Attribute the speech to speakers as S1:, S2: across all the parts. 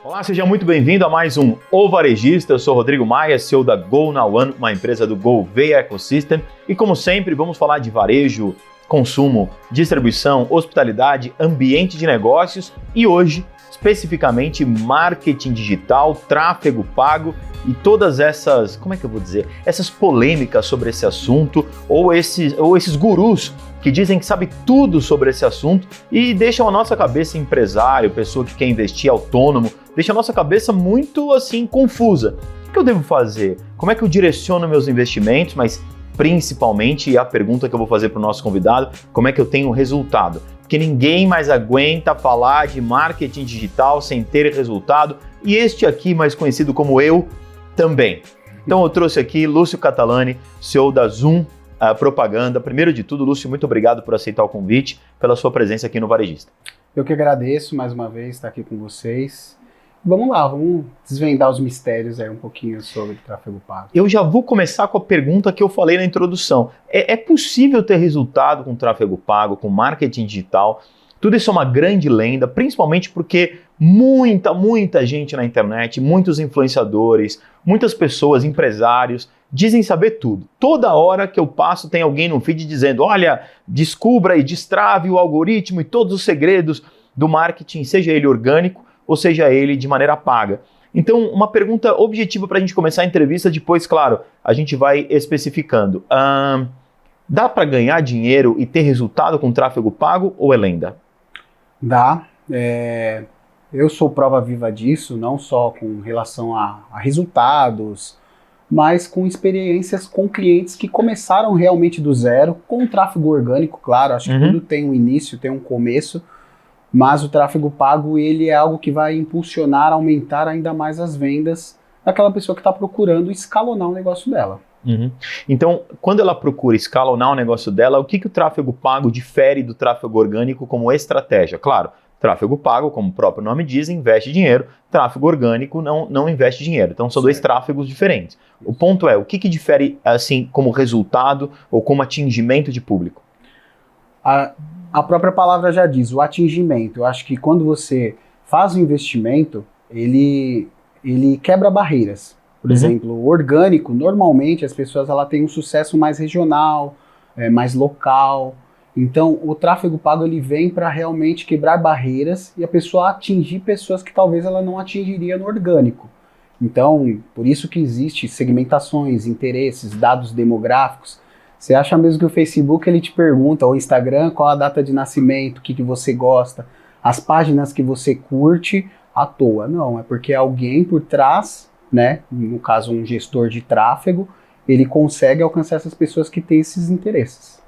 S1: Olá, seja muito bem-vindo a mais um O Varejista. Eu sou Rodrigo Maia, CEO da Go Now One, uma empresa do Gouveia Ecosystem. E como sempre, vamos falar de varejo, consumo, distribuição, hospitalidade, ambiente de negócios e hoje, especificamente, marketing digital, tráfego pago e todas essas, essas polêmicas sobre esse assunto ou esses gurus que dizem que sabe tudo sobre esse assunto e deixam a nossa cabeça empresário, pessoa que quer investir autônomo, deixa a nossa cabeça muito assim confusa. O que eu devo fazer? Como é que eu direciono meus investimentos? Mas principalmente, a pergunta que eu vou fazer para o nosso convidado, como é que eu tenho resultado? Porque ninguém mais aguenta falar de marketing digital sem ter resultado e este aqui, mais conhecido como eu, também. Então eu trouxe aqui Lúcio Catalani, CEO da Zoom Propaganda. Primeiro de tudo, Lúcio, muito obrigado por aceitar o convite, pela sua presença aqui no Varejista.
S2: Eu que agradeço mais uma vez estar aqui com vocês. Vamos lá, vamos desvendar os mistérios aí um pouquinho sobre tráfego pago.
S1: Eu já vou começar com a pergunta que eu falei na introdução. É possível ter resultado com tráfego pago, com marketing digital? Tudo isso é uma grande lenda, principalmente porque muita gente na internet, muitos influenciadores, muitas pessoas, empresários, dizem saber tudo. Toda hora que eu passo tem alguém no feed dizendo, olha, descubra e destrave o algoritmo e todos os segredos do marketing, seja ele orgânico ou seja ele de maneira paga. Então, uma pergunta objetiva para a gente começar a entrevista, depois, claro, a gente vai especificando. Dá para ganhar dinheiro e ter resultado com tráfego pago ou é lenda?
S2: Dá. Eu sou prova viva disso, não só com relação a resultados, mas com experiências com clientes que começaram realmente do zero, com o tráfego orgânico, claro, acho que tudo tem um início, tem um começo, mas o tráfego pago ele é algo que vai impulsionar, aumentar ainda mais as vendas daquela pessoa que está procurando escalonar o negócio dela.
S1: Então, quando ela procura escalonar o negócio dela, o que o tráfego pago difere do tráfego orgânico como estratégia? Claro, tráfego pago, como o próprio nome diz, investe dinheiro, tráfego orgânico não investe dinheiro. Então, são dois tráfegos diferentes. O ponto é, o que difere assim como resultado ou como atingimento de público?
S2: A própria palavra já diz, o atingimento. Eu acho que quando você faz o investimento, ele quebra barreiras. Por exemplo, o orgânico, normalmente as pessoas têm um sucesso mais regional, mais local. Então, o tráfego pago ele vem para realmente quebrar barreiras e a pessoa atingir pessoas que talvez ela não atingiria no orgânico. Então, por isso que existe segmentações, interesses, dados demográficos. Você acha mesmo que o Facebook ele te pergunta, ou o Instagram, qual a data de nascimento, o que você gosta, as páginas que você curte à toa. Não, é porque alguém por trás, né, no caso um gestor de tráfego, ele consegue alcançar essas pessoas que têm esses interesses.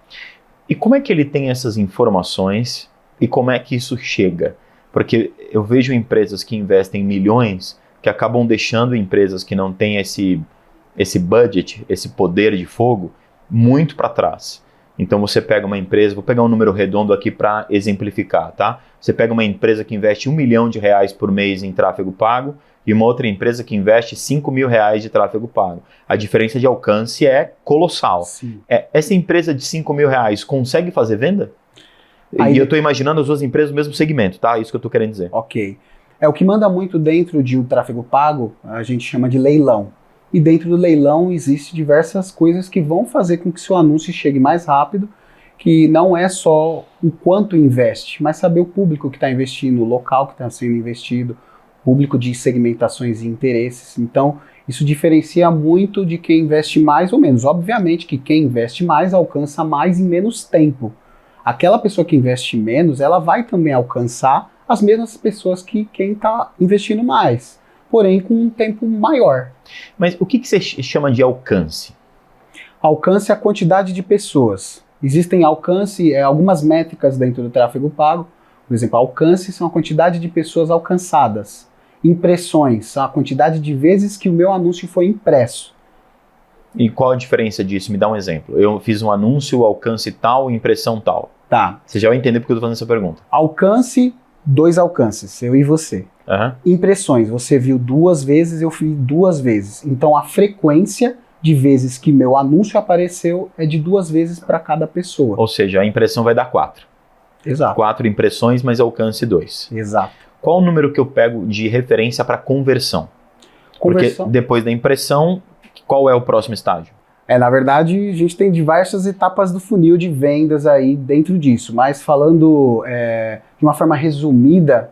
S1: E como é que ele tem essas informações e como é que isso chega? Porque eu vejo empresas que investem milhões que acabam deixando empresas que não têm esse budget, esse poder de fogo, muito para trás. Então você pega uma empresa, vou pegar um número redondo aqui para exemplificar, tá? Você pega uma empresa que investe R$1 milhão por mês em tráfego pago e uma outra empresa que investe R$5.000 de tráfego pago. A diferença de alcance é colossal. Essa empresa de R$5.000 consegue fazer venda? E eu estou imaginando as duas empresas no mesmo segmento, tá? Isso que eu estou querendo dizer.
S2: Ok. O que manda muito dentro de um tráfego pago, a gente chama de leilão. E dentro do leilão existe diversas coisas que vão fazer com que seu anúncio chegue mais rápido, que não é só o quanto investe, mas saber o público que está investindo, o local que está sendo investido, público de segmentações e interesses. Então, isso diferencia muito de quem investe mais ou menos. Obviamente que quem investe mais alcança mais em menos tempo. Aquela pessoa que investe menos, ela vai também alcançar as mesmas pessoas que quem está investindo mais, porém com um tempo maior.
S1: Mas o que você chama de alcance?
S2: Alcance é a quantidade de pessoas. Existem algumas métricas dentro do tráfego pago. Por exemplo, alcance são a quantidade de pessoas alcançadas. Impressões são a quantidade de vezes que o meu anúncio foi impresso.
S1: E qual a diferença disso? Me dá um exemplo. Eu fiz um anúncio, alcance tal, impressão tal.
S2: Tá.
S1: Você já vai entender porque eu estou fazendo essa pergunta.
S2: Alcance, 2 alcances, eu e você. Impressões, você viu 2 vezes, eu vi 2 vezes. Então a frequência de vezes que meu anúncio apareceu é de 2 vezes para cada pessoa.
S1: Ou seja, a impressão vai dar 4.
S2: Exato.
S1: 4 impressões, mas alcance 2.
S2: Exato.
S1: Qual o número que eu pego de referência para conversão? Porque depois da impressão, qual é o próximo estágio?
S2: Na verdade, a gente tem diversas etapas do funil de vendas aí dentro disso, mas falando de uma forma resumida,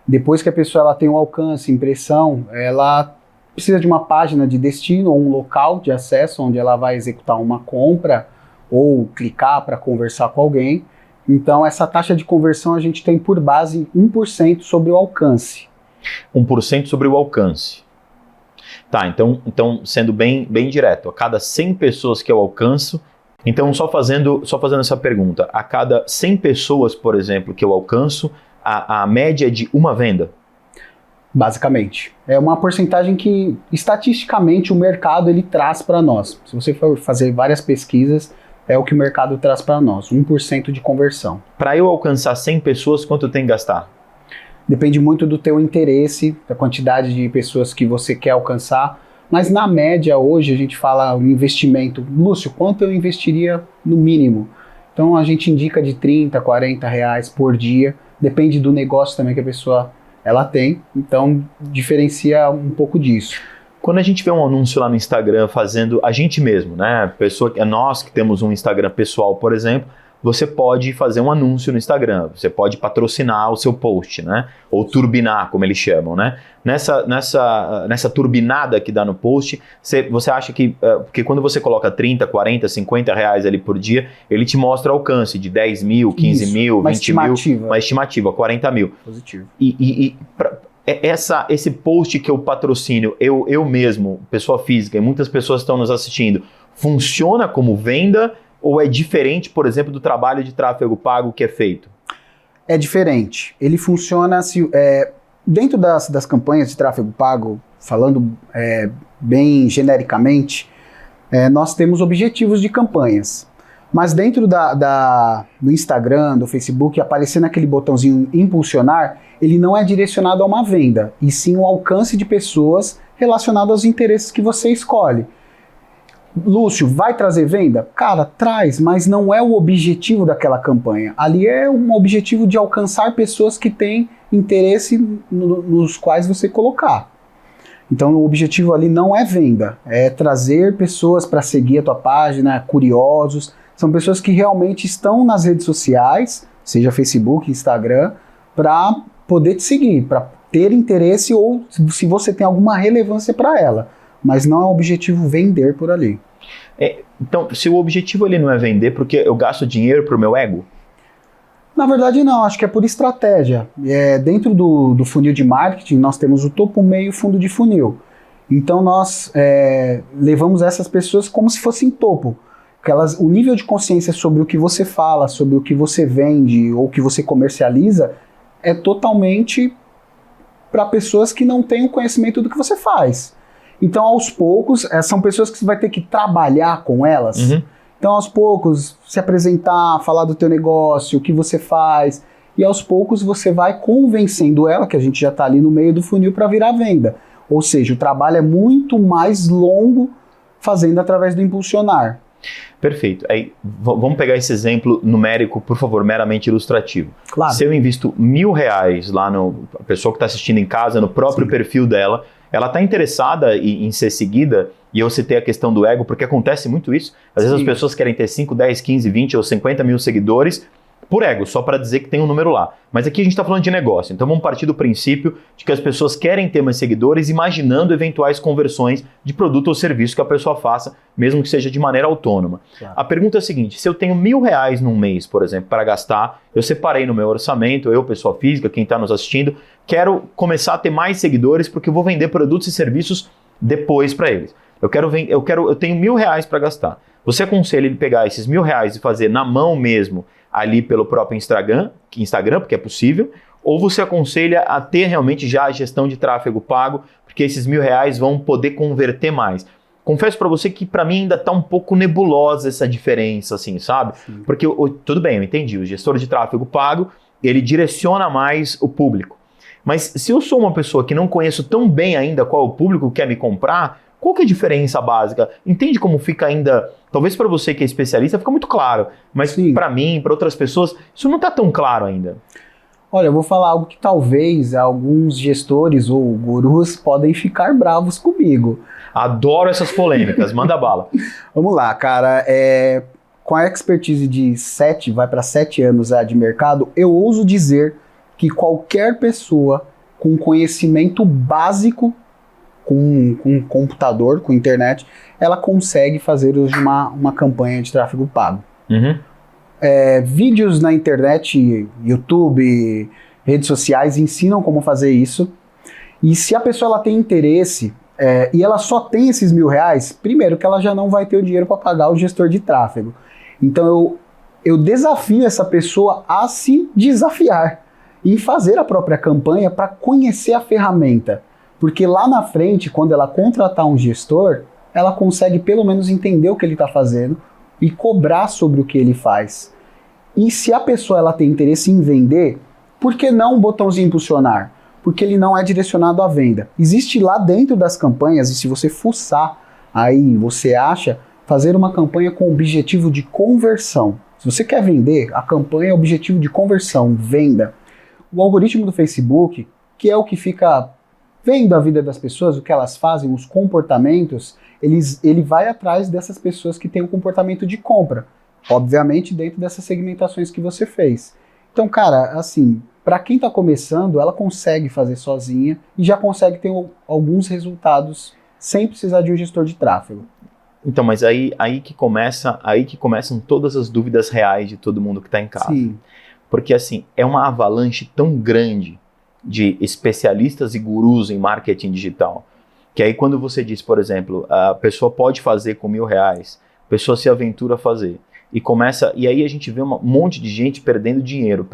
S2: depois que a pessoa ela tem um alcance, impressão, ela precisa de uma página de destino ou um local de acesso onde ela vai executar uma compra ou clicar para conversar com alguém. Então, essa taxa de conversão a gente tem por base 1% sobre o alcance.
S1: 1% sobre o alcance. Tá, então sendo bem direto, a cada 100 pessoas que eu alcanço, então só fazendo essa pergunta, a cada 100 pessoas, por exemplo, que eu alcanço, a média é de uma venda?
S2: Basicamente. É uma porcentagem que, estatisticamente, o mercado ele traz para nós. Se você for fazer várias pesquisas, é o que o mercado traz para nós, 1% de conversão.
S1: Para eu alcançar 100 pessoas, quanto eu tenho que gastar?
S2: Depende muito do teu interesse, da quantidade de pessoas que você quer alcançar, mas na média hoje a gente fala um investimento. Lúcio, quanto eu investiria no mínimo? Então a gente indica de 30, 40 reais por dia, depende do negócio também que a pessoa ela tem, então diferencia um pouco disso.
S1: Quando a gente vê um anúncio lá no Instagram fazendo a gente mesmo, né? Nós que temos um Instagram pessoal, por exemplo, você pode fazer um anúncio no Instagram, você pode patrocinar o seu post, né? Ou turbinar, como eles chamam, né? Nessa turbinada que dá no post, você acha que porque quando você coloca 30, 40, 50 reais ali por dia, ele te mostra alcance de 10 mil, 15 mil, 20 mil, uma estimativa, 40 mil.
S2: Positivo.
S1: Esse post que eu patrocínio, eu mesmo, pessoa física, e muitas pessoas estão nos assistindo, funciona como venda ou é diferente, por exemplo, do trabalho de tráfego pago que é feito?
S2: É diferente. Ele funciona dentro das campanhas de tráfego pago, falando bem genericamente, nós temos objetivos de campanhas. Mas dentro do Instagram, do Facebook, aparecendo aquele botãozinho impulsionar, ele não é direcionado a uma venda, e sim o alcance de pessoas relacionado aos interesses que você escolhe. Lúcio, vai trazer venda? Cara, traz, mas não é o objetivo daquela campanha. Ali é um objetivo de alcançar pessoas que têm interesse nos quais você colocar. Então o objetivo ali não é venda, é trazer pessoas para seguir a tua página, curiosos. São pessoas que realmente estão nas redes sociais, seja Facebook, Instagram, para poder te seguir, para ter interesse ou se você tem alguma relevância para ela. Mas não é o objetivo vender por ali.
S1: Então, se o objetivo ali não é vender, porque eu gasto dinheiro pro meu ego?
S2: Na verdade não, acho que é por estratégia. Dentro do funil de marketing, nós temos o topo, meio e fundo de funil. Então nós levamos essas pessoas como se fossem topo. O nível de consciência sobre o que você fala, sobre o que você vende ou o que você comercializa é totalmente para pessoas que não têm o conhecimento do que você faz. Então, aos poucos, são pessoas que você vai ter que trabalhar com elas. Uhum. Então, aos poucos, se apresentar, falar do teu negócio, o que você faz. E aos poucos você vai convencendo ela, que a gente já está ali no meio do funil para virar venda. Ou seja, o trabalho é muito mais longo fazendo através do impulsionar.
S1: Perfeito. Aí, vamos pegar esse exemplo numérico, por favor, meramente ilustrativo.
S2: Claro.
S1: Se eu invisto R$1.000 lá a pessoa que está assistindo em casa, no próprio Sim. perfil dela, ela está interessada em ser seguida, e eu citei a questão do ego, porque acontece muito isso. Às vezes as pessoas querem ter 5, 10, 15, 20 ou 50 mil seguidores por ego, só para dizer que tem um número lá. Mas aqui a gente está falando de negócio, então vamos partir do princípio de que as pessoas querem ter mais seguidores, imaginando eventuais conversões de produto ou serviço que a pessoa faça, mesmo que seja de maneira autônoma. Claro. A pergunta é a seguinte: se eu tenho R$1.000 num mês, por exemplo, para gastar, eu separei no meu orçamento, eu, pessoa física, quem está nos assistindo, quero começar a ter mais seguidores porque eu vou vender produtos e serviços depois para eles. Eu tenho R$1.000 para gastar. Você aconselha ele pegar esses R$1.000 e fazer na mão mesmo, ali pelo próprio Instagram, porque é possível, ou você aconselha a ter realmente já a gestão de tráfego pago, porque esses R$1.000 vão poder converter mais? Confesso para você que para mim ainda está um pouco nebulosa essa diferença, assim, sabe? Sim. Porque, tudo bem, eu entendi, o gestor de tráfego pago, ele direciona mais o público. Mas se eu sou uma pessoa que não conheço tão bem ainda qual é o público que quer me comprar, Qual que é a diferença básica? Entende como fica ainda, talvez para você que é especialista fica muito claro, mas para mim, para outras pessoas, isso não está tão claro ainda.
S2: Olha, eu vou falar algo que talvez alguns gestores ou gurus podem ficar bravos comigo.
S1: Adoro essas polêmicas, manda bala.
S2: Vamos lá, cara. Com a expertise de 7, vai para 7 anos de mercado, eu ouso dizer que qualquer pessoa com conhecimento básico, com computador, com internet, ela consegue fazer uso de uma campanha de tráfego pago.
S1: Uhum.
S2: Vídeos na internet, YouTube, redes sociais ensinam como fazer isso. E se a pessoa ela tem interesse e ela só tem esses R$1.000, primeiro que ela já não vai ter o dinheiro para pagar o gestor de tráfego. Então eu desafio essa pessoa a se desafiar e fazer a própria campanha para conhecer a ferramenta. Porque lá na frente, quando ela contratar um gestor, ela consegue pelo menos entender o que ele está fazendo e cobrar sobre o que ele faz. E se a pessoa ela tem interesse em vender, por que não um botãozinho impulsionar? Porque ele não é direcionado à venda. Existe lá dentro das campanhas, e se você fuçar, aí você acha, fazer uma campanha com objetivo de conversão. Se você quer vender, a campanha é objetivo de conversão, venda. O algoritmo do Facebook, que é o que fica vendo a vida das pessoas, o que elas fazem, os comportamentos, ele vai atrás dessas pessoas que têm um comportamento de compra. Obviamente dentro dessas segmentações que você fez. Então, cara, assim, para quem está começando, ela consegue fazer sozinha e já consegue ter alguns resultados sem precisar de um gestor de tráfego.
S1: Então, mas aí que começam todas as dúvidas reais de todo mundo que está em casa.
S2: Sim.
S1: Porque assim, é uma avalanche tão grande de especialistas e gurus em marketing digital, que aí quando você diz, por exemplo, a pessoa pode fazer com R$1.000, a pessoa se aventura a fazer, e aí a gente vê um monte de gente perdendo dinheiro,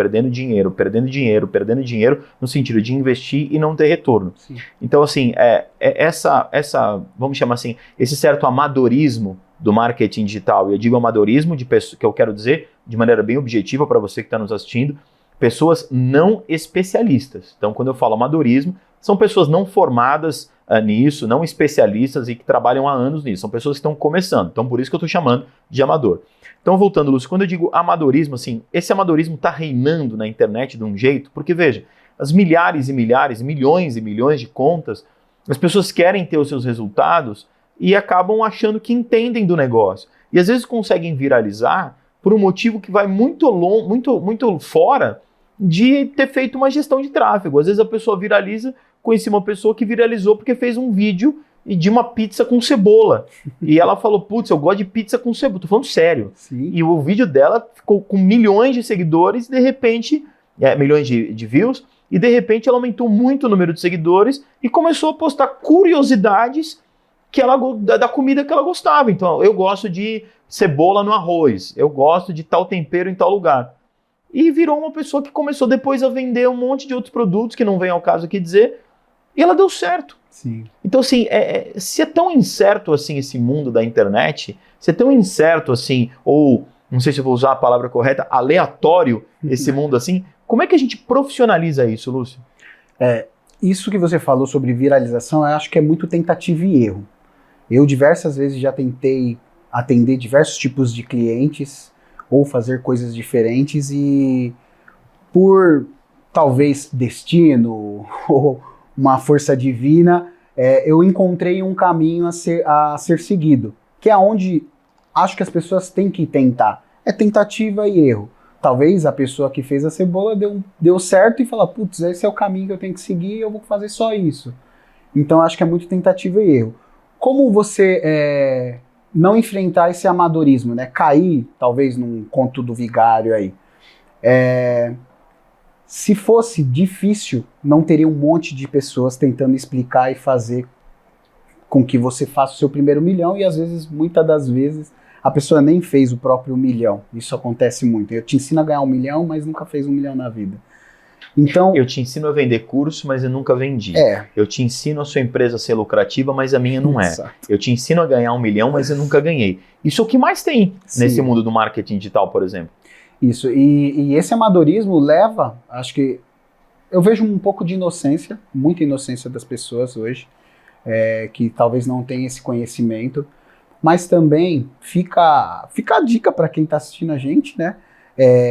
S1: no sentido de investir e não ter retorno.
S2: Sim.
S1: Então assim, essa, vamos chamar assim, esse certo amadorismo do marketing digital, e eu digo amadorismo de pessoa, que eu quero dizer de maneira bem objetiva para você que está nos assistindo, pessoas não especialistas. Então, quando eu falo amadorismo, são pessoas não formadas nisso, não especialistas e que trabalham há anos nisso. São pessoas que estão começando. Então, por isso que eu estou chamando de amador. Então, voltando, Lúcio, quando eu digo amadorismo, assim, esse amadorismo está reinando na internet de um jeito, porque, veja, as milhares e milhares, milhões e milhões de contas, as pessoas querem ter os seus resultados e acabam achando que entendem do negócio. E, às vezes, conseguem viralizar por um motivo que vai muito longe, muito fora de ter feito uma gestão de tráfego. Às vezes a pessoa viraliza, conheci uma pessoa que viralizou porque fez um vídeo de uma pizza com cebola. E ela falou, putz, eu gosto de pizza com cebola. Tô falando sério.
S2: Sim.
S1: E o vídeo dela ficou com milhões de seguidores, de repente, milhões de views, e de repente ela aumentou muito o número de seguidores e começou a postar curiosidades da comida que ela gostava. Então, eu gosto de cebola no arroz, eu gosto de tal tempero em tal lugar. E virou uma pessoa que começou depois a vender um monte de outros produtos, que não vem ao caso aqui dizer, e ela deu certo.
S2: Sim.
S1: Então, assim, se é tão incerto assim esse mundo da internet, se é tão incerto assim, ou, não sei se eu vou usar a palavra correta, aleatório esse mundo assim, como é que a gente profissionaliza isso, Lúcio?
S2: Isso que você falou sobre viralização, eu acho que é muito tentativa e erro. Eu diversas vezes já tentei atender diversos tipos de clientes ou fazer coisas diferentes e por talvez destino ou uma força divina, eu encontrei um caminho a ser seguido, que é onde acho que as pessoas têm que tentar. É tentativa e erro. Talvez a pessoa que fez a cebola deu certo e fala, putz, esse é o caminho que eu tenho que seguir e eu vou fazer só isso. Então acho que é muito tentativa e erro. Como você não enfrentar esse amadorismo, né? Cair, talvez, num conto do vigário aí. Se fosse difícil, não teria um monte de pessoas tentando explicar e fazer com que você faça o seu primeiro milhão e, às vezes, muitas das vezes, a pessoa nem fez o próprio milhão. Isso acontece muito. Eu te ensino a ganhar 1 milhão, mas nunca fez 1 milhão na vida. Então,
S1: eu te ensino a vender curso, mas eu nunca vendi. Eu te ensino a sua empresa a ser lucrativa, mas a minha não é.
S2: Exato.
S1: Eu te ensino a ganhar 1 milhão, mas eu nunca ganhei. Isso é o que mais tem nesse mundo do marketing digital, por exemplo.
S2: Isso. E esse amadorismo leva, acho que eu vejo um pouco de inocência, muita inocência das pessoas hoje. que talvez não tenha esse conhecimento. Mas também fica a dica para quem está assistindo a gente, né?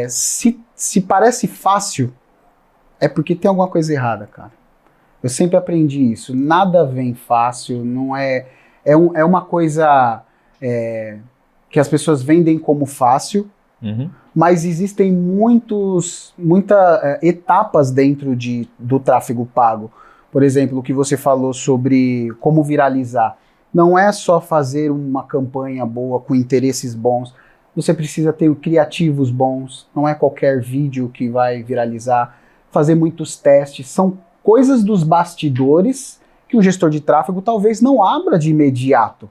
S2: Se parece fácil, é porque tem alguma coisa errada, cara. Eu sempre aprendi isso. Nada vem fácil, não é uma coisa que as pessoas vendem como fácil, mas existem muitas etapas dentro do tráfego pago. Por exemplo, o que você falou sobre como viralizar. Não é só fazer uma campanha boa com interesses bons. Você precisa ter criativos bons. Não é qualquer vídeo que vai viralizar. Fazer muitos testes. São coisas dos bastidores que o gestor de tráfego talvez não abra de imediato.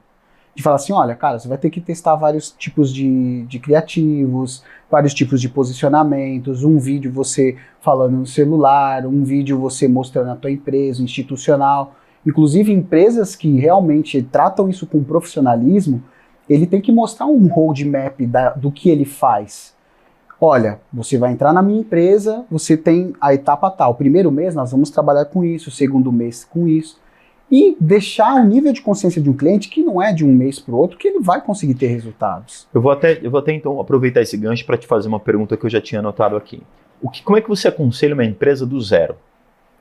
S2: De falar assim, olha, cara, você vai ter que testar vários tipos de criativos, vários tipos de posicionamentos, um vídeo você falando no celular, um vídeo você mostrando a tua empresa, institucional. Inclusive, empresas que realmente tratam isso com profissionalismo, ele tem que mostrar um roadmap do que ele faz. Olha, você vai entrar na minha empresa, você tem a etapa tal. Primeiro mês nós vamos trabalhar com isso, segundo mês com isso. E deixar um nível de consciência de um cliente que não é de um mês para o outro, que ele vai conseguir ter resultados.
S1: Eu vou até então aproveitar esse gancho para te fazer uma pergunta que eu já tinha anotado aqui. Como é que você aconselha uma empresa do zero?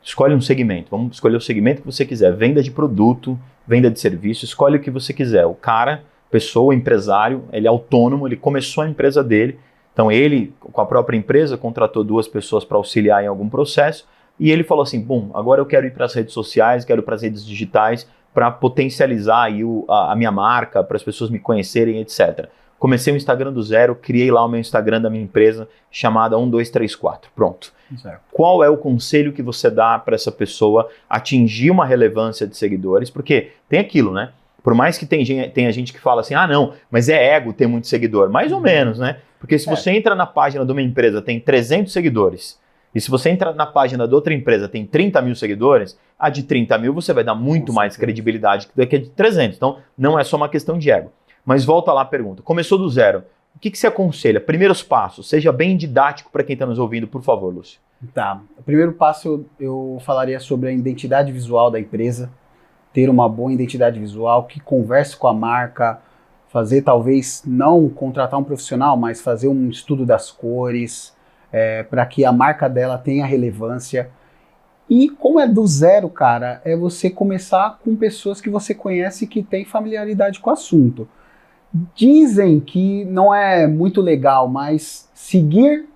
S1: Escolhe um segmento, vamos escolher o segmento que você quiser, venda de produto, venda de serviço, escolhe o que você quiser. O cara, pessoa, empresário, ele é autônomo, ele começou a empresa dele, então ele, com a própria empresa, contratou 2 pessoas para auxiliar em algum processo, e ele falou assim, bom, agora eu quero ir para as redes sociais, quero ir para as redes digitais, para potencializar aí a minha marca, para as pessoas me conhecerem, etc. Comecei o Instagram do zero, criei lá o meu Instagram da minha empresa, chamada 1234, pronto.
S2: Certo.
S1: Qual é o conselho que você dá para essa pessoa atingir uma relevância de seguidores? Porque tem aquilo, né? Por mais que tenha gente que fala assim, não, mas é ego ter muito seguidor. Mais ou menos, né? Porque se você entra na página de uma empresa, tem 300 seguidores, e se você entra na página de outra empresa, tem 30 mil seguidores, a de 30 mil você vai dar muito mais credibilidade do que a de 300. Então, não é só uma questão de ego. Mas volta lá a pergunta. Começou do zero. O que você aconselha? Primeiros passos. Seja bem didático para quem está nos ouvindo, por favor, Lúcio.
S2: Tá. O primeiro passo eu falaria sobre a identidade visual da empresa. Ter uma boa identidade visual que converse com a marca. Fazer, talvez, não contratar um profissional, mas fazer um estudo das cores, para que a marca dela tenha relevância. E como é do zero, cara, é você começar com pessoas que você conhece e que têm familiaridade com o assunto. Dizem que não é muito legal, mas seguir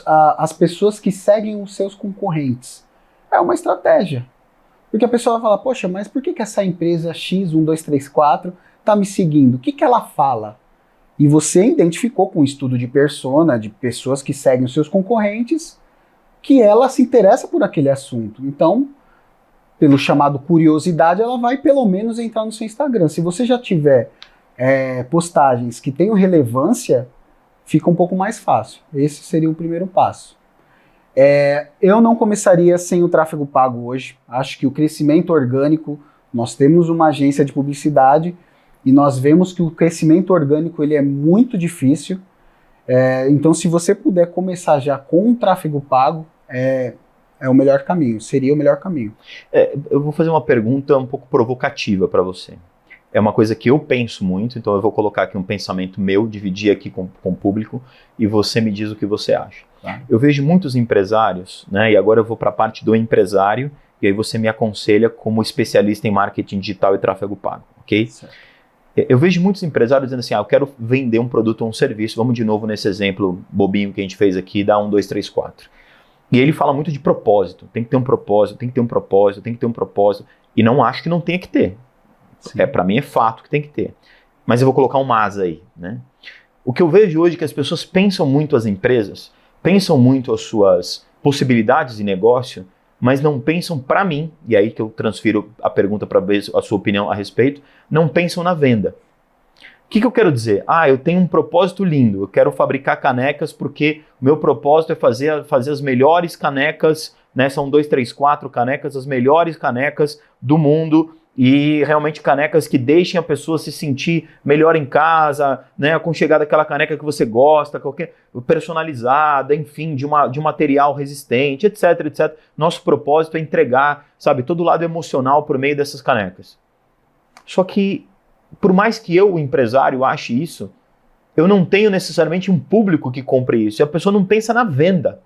S2: as pessoas que seguem os seus concorrentes é uma estratégia. Porque a pessoa vai falar, poxa, mas por que essa empresa X1234 está me seguindo? O que ela fala? E você identificou com um estudo de persona, de pessoas que seguem os seus concorrentes, que ela se interessa por aquele assunto. Então, pelo chamado curiosidade, ela vai pelo menos entrar no seu Instagram. Se você já tiver postagens que tenham relevância, fica um pouco mais fácil. Esse seria o primeiro passo. Eu não começaria sem o tráfego pago hoje. Acho que o crescimento orgânico, nós temos uma agência de publicidade e nós vemos que o crescimento orgânico ele é muito difícil. Então, se você puder começar já com o tráfego pago, é o melhor caminho, seria o melhor caminho.
S1: Eu vou fazer uma pergunta um pouco provocativa para você. É uma coisa que eu penso muito, então eu vou colocar aqui um pensamento meu, dividir aqui com o público, e você me diz o que você acha.
S2: Tá.
S1: Eu vejo muitos empresários, né, e agora eu vou para a parte do empresário, e aí você me aconselha como especialista em marketing digital e tráfego pago, ok?
S2: Certo.
S1: Eu vejo muitos empresários dizendo assim, eu quero vender um produto ou um serviço, vamos de novo nesse exemplo bobinho que a gente fez aqui, da 1234. E ele fala muito de propósito, tem que ter um propósito, tem que ter um propósito, tem que ter um propósito, e não acho que não tenha que ter. Para mim é fato que tem que ter. Mas eu vou colocar um mas aí, né? O que eu vejo hoje é que as pessoas pensam muito as empresas, pensam muito as suas possibilidades de negócio, mas não pensam para mim, e aí que eu transfiro a pergunta para ver a sua opinião a respeito, não pensam na venda. O que eu quero dizer? Eu tenho um propósito lindo, eu quero fabricar canecas porque o meu propósito é fazer as melhores canecas, né? São 2, 3, 4 canecas, as melhores canecas do mundo, e realmente canecas que deixem a pessoa se sentir melhor em casa, né, aconchegada aquela caneca que você gosta, personalizada, enfim, de um material resistente, etc, etc. Nosso propósito é entregar, sabe, todo o lado emocional por meio dessas canecas. Só que, por mais que eu, o empresário, ache isso, eu não tenho necessariamente um público que compre isso. E a pessoa não pensa na venda.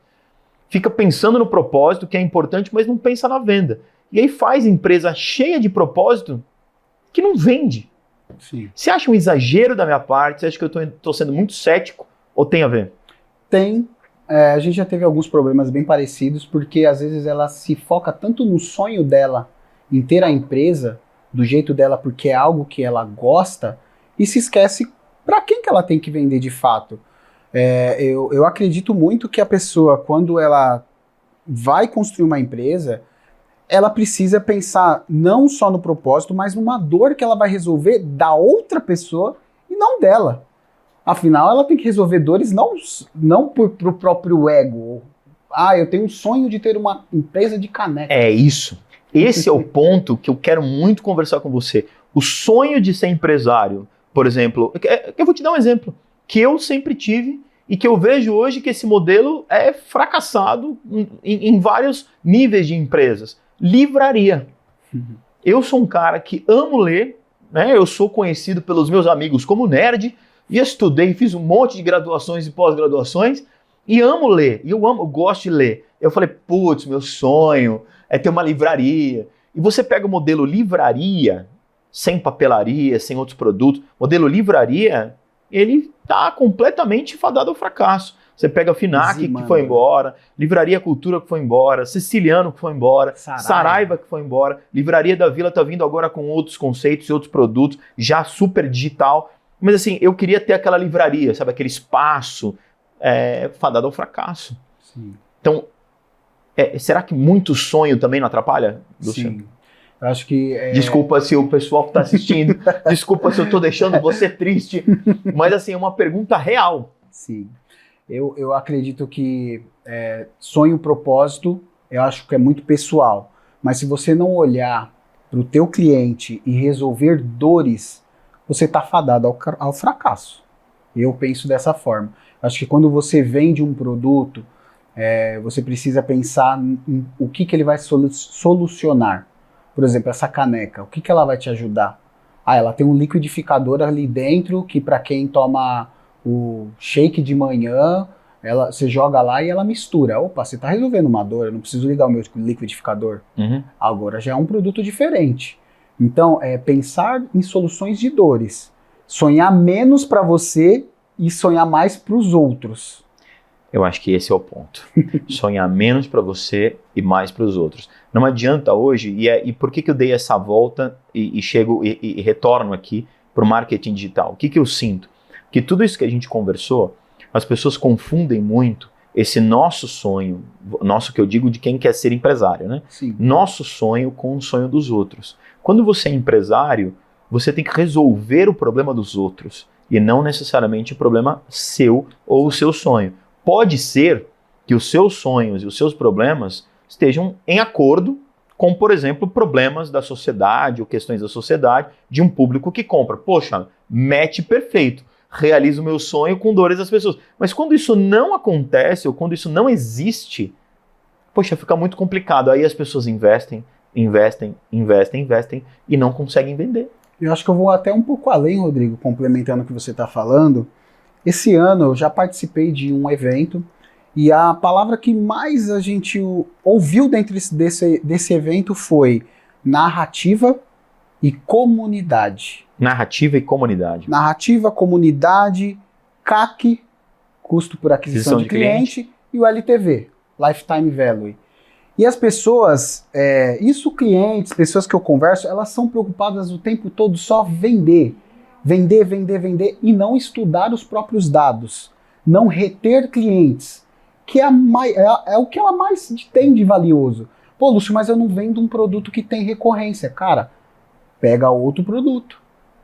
S1: Fica pensando no propósito, que é importante, mas não pensa na venda. E aí faz empresa cheia de propósito que não vende.
S2: Sim.
S1: Você acha um exagero da minha parte? Você acha que eu estou sendo muito cético? Ou tem a ver?
S2: Tem. A gente já teve alguns problemas bem parecidos, porque às vezes ela se foca tanto no sonho dela em ter a empresa do jeito dela, porque é algo que ela gosta, e se esquece para quem que ela tem que vender de fato. Eu acredito muito que a pessoa, quando ela vai construir uma empresa, ela precisa pensar não só no propósito, mas numa dor que ela vai resolver da outra pessoa e não dela. Afinal, ela tem que resolver dores não pro próprio ego. Eu tenho um sonho de ter uma empresa de caneca.
S1: É isso. Esse é o ponto que eu quero muito conversar com você. O sonho de ser empresário, por exemplo, eu vou te dar um exemplo que eu sempre tive e que eu vejo hoje que esse modelo é fracassado em vários níveis de empresas. Livraria. Eu sou um cara que amo ler, né? Eu sou conhecido pelos meus amigos como nerd, e estudei, fiz um monte de graduações e pós-graduações, e amo ler, eu gosto de ler. Eu falei, putz, meu sonho é ter uma livraria. E você pega o modelo livraria, sem papelaria, sem outros produtos, modelo livraria, ele está completamente fadado ao fracasso. Você pega a FINAC, que foi embora, Livraria Cultura, que foi embora, Siciliano, que foi embora, Saraiva, que foi embora, Livraria da Vila está vindo agora com outros conceitos e outros produtos, já super digital. Mas assim, eu queria ter aquela livraria, sabe? Aquele espaço fadado ao fracasso.
S2: Sim.
S1: Então, será que muito sonho também não atrapalha, Luciano?
S2: Sim. Eu acho que...
S1: Desculpa se o pessoal que está assistindo, desculpa se eu estou deixando você triste, mas assim, é uma pergunta real.
S2: Sim. Eu acredito que sonho, propósito, eu acho que é muito pessoal. Mas se você não olhar para o teu cliente e resolver dores, você está fadado ao fracasso. Eu penso dessa forma. Acho que quando você vende um produto, você precisa pensar em o que ele vai solucionar. Por exemplo, essa caneca, o que ela vai te ajudar? Ela tem um liquidificador ali dentro que para quem toma o shake de manhã, você joga lá e ela mistura. Opa, você está resolvendo uma dor, eu não preciso ligar o meu liquidificador.
S1: Uhum.
S2: Agora já é um produto diferente. Então, pensar em soluções de dores. Sonhar menos para você e sonhar mais para os outros.
S1: Eu acho que esse é o ponto. Sonhar menos para você e mais para os outros. Não adianta hoje, e por que eu dei essa volta e chego e retorno aqui para o marketing digital? O que eu sinto? Que tudo isso que a gente conversou, as pessoas confundem muito esse nosso sonho, nosso que eu digo de quem quer ser empresário, né?
S2: Sim.
S1: Nosso sonho com o sonho dos outros. Quando você é empresário, você tem que resolver o problema dos outros e não necessariamente o problema seu ou o seu sonho. Pode ser que os seus sonhos e os seus problemas estejam em acordo com, por exemplo, problemas da sociedade ou questões da sociedade de um público que compra. Poxa, match perfeito. Realizo o meu sonho com dores das pessoas. Mas quando isso não acontece ou quando isso não existe, poxa, fica muito complicado. Aí as pessoas investem e não conseguem vender.
S2: Eu acho que eu vou até um pouco além, Rodrigo, complementando o que você está falando. Esse ano eu já participei de um evento e a palavra que mais a gente ouviu dentro desse evento foi narrativa e comunidade.
S1: Narrativa e comunidade.
S2: Narrativa, comunidade, CAC, custo por aquisição de cliente, e o LTV, Lifetime Value. E as pessoas, clientes, pessoas que eu converso, elas são preocupadas o tempo todo só vender e não estudar os próprios dados, não reter clientes, que é o que ela mais tem de valioso. Pô, Lúcio, mas eu não vendo um produto que tem recorrência. Cara, pega outro produto.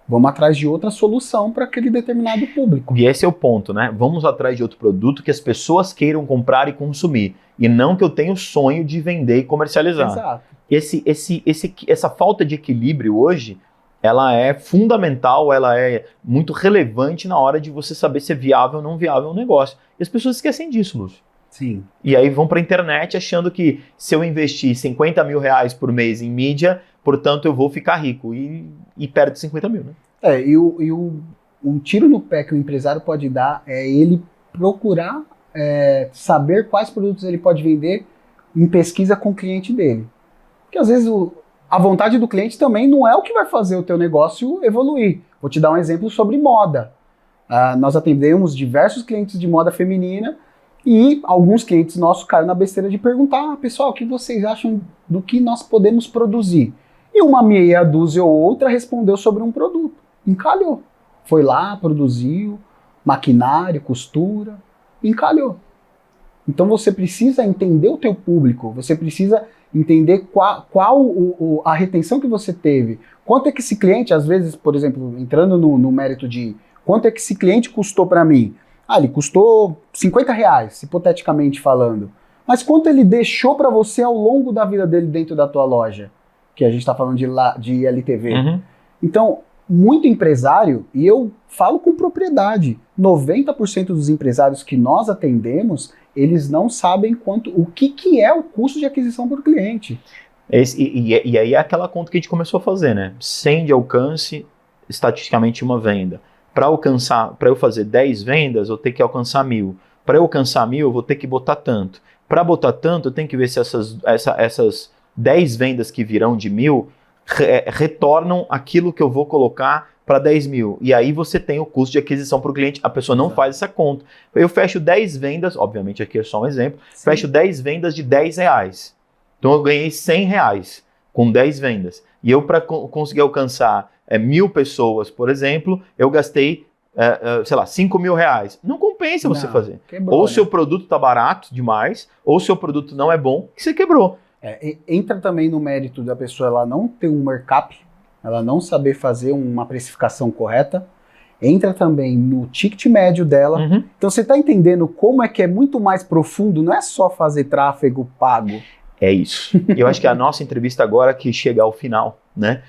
S2: Vamos atrás de outra solução para aquele determinado público.
S1: E esse é o ponto, né? Vamos atrás de outro produto que as pessoas queiram comprar e consumir. E não que eu tenha o sonho de vender e comercializar.
S2: Exato.
S1: Essa falta de equilíbrio hoje, ela é fundamental, ela é muito relevante na hora de você saber se é viável ou não viável um negócio. E as pessoas esquecem disso, Lúcio.
S2: Sim.
S1: E aí vão para a internet achando que se eu investir 50 mil reais por mês em mídia, portanto eu vou ficar rico e perde 50 mil, né?
S2: Um tiro no pé que o empresário pode dar é ele procurar saber quais produtos ele pode vender em pesquisa com o cliente dele. Porque às vezes a vontade do cliente também não é o que vai fazer o teu negócio evoluir. Vou te dar um exemplo sobre moda. Nós atendemos diversos clientes de moda feminina e alguns clientes nossos caíram na besteira de perguntar, pessoal, o que vocês acham do que nós podemos produzir? E uma meia dúzia ou outra respondeu sobre um produto. Encalhou. Foi lá, produziu, maquinário, costura, encalhou. Então você precisa entender o teu público, você precisa entender qual a retenção que você teve. Quanto é que esse cliente, às vezes, por exemplo, entrando no mérito de quanto é que esse cliente custou para mim? Ele custou R$50, hipoteticamente falando. Mas quanto ele deixou para você ao longo da vida dele dentro da tua loja? Que a gente está falando de LTV. Uhum. Então, muito empresário, e eu falo com propriedade, 90% dos empresários que nós atendemos, eles não sabem o que é o custo de aquisição por cliente.
S1: E aí é aquela conta que a gente começou a fazer, né? 100 de alcance, estatisticamente uma venda. Para eu fazer 10 vendas, eu tenho que alcançar 1.000. Para eu alcançar 1.000, eu vou ter que botar tanto. Para botar tanto, eu tenho que ver se essas 10 vendas que virão de 1.000 retornam aquilo que eu vou colocar para 10 mil. E aí você tem o custo de aquisição para o cliente. A pessoa não faz essa conta. Eu fecho 10 vendas, obviamente aqui é só um exemplo, fecho 10 vendas de R$10. Então eu ganhei R$100 com 10 vendas. E eu, para conseguir alcançar 1.000 pessoas, por exemplo, eu gastei, R$5.000. Não compensa você fazer. Quebrou, ou seu produto está barato demais, ou seu produto não é bom, que você quebrou.
S2: Entra também no mérito da pessoa ela não ter um markup, ela não saber fazer uma precificação correta. Entra também no ticket médio dela. Uhum. Então você está entendendo como é que é muito mais profundo, não é só fazer tráfego pago.
S1: É isso. Eu acho que a nossa entrevista agora que chega ao final, né?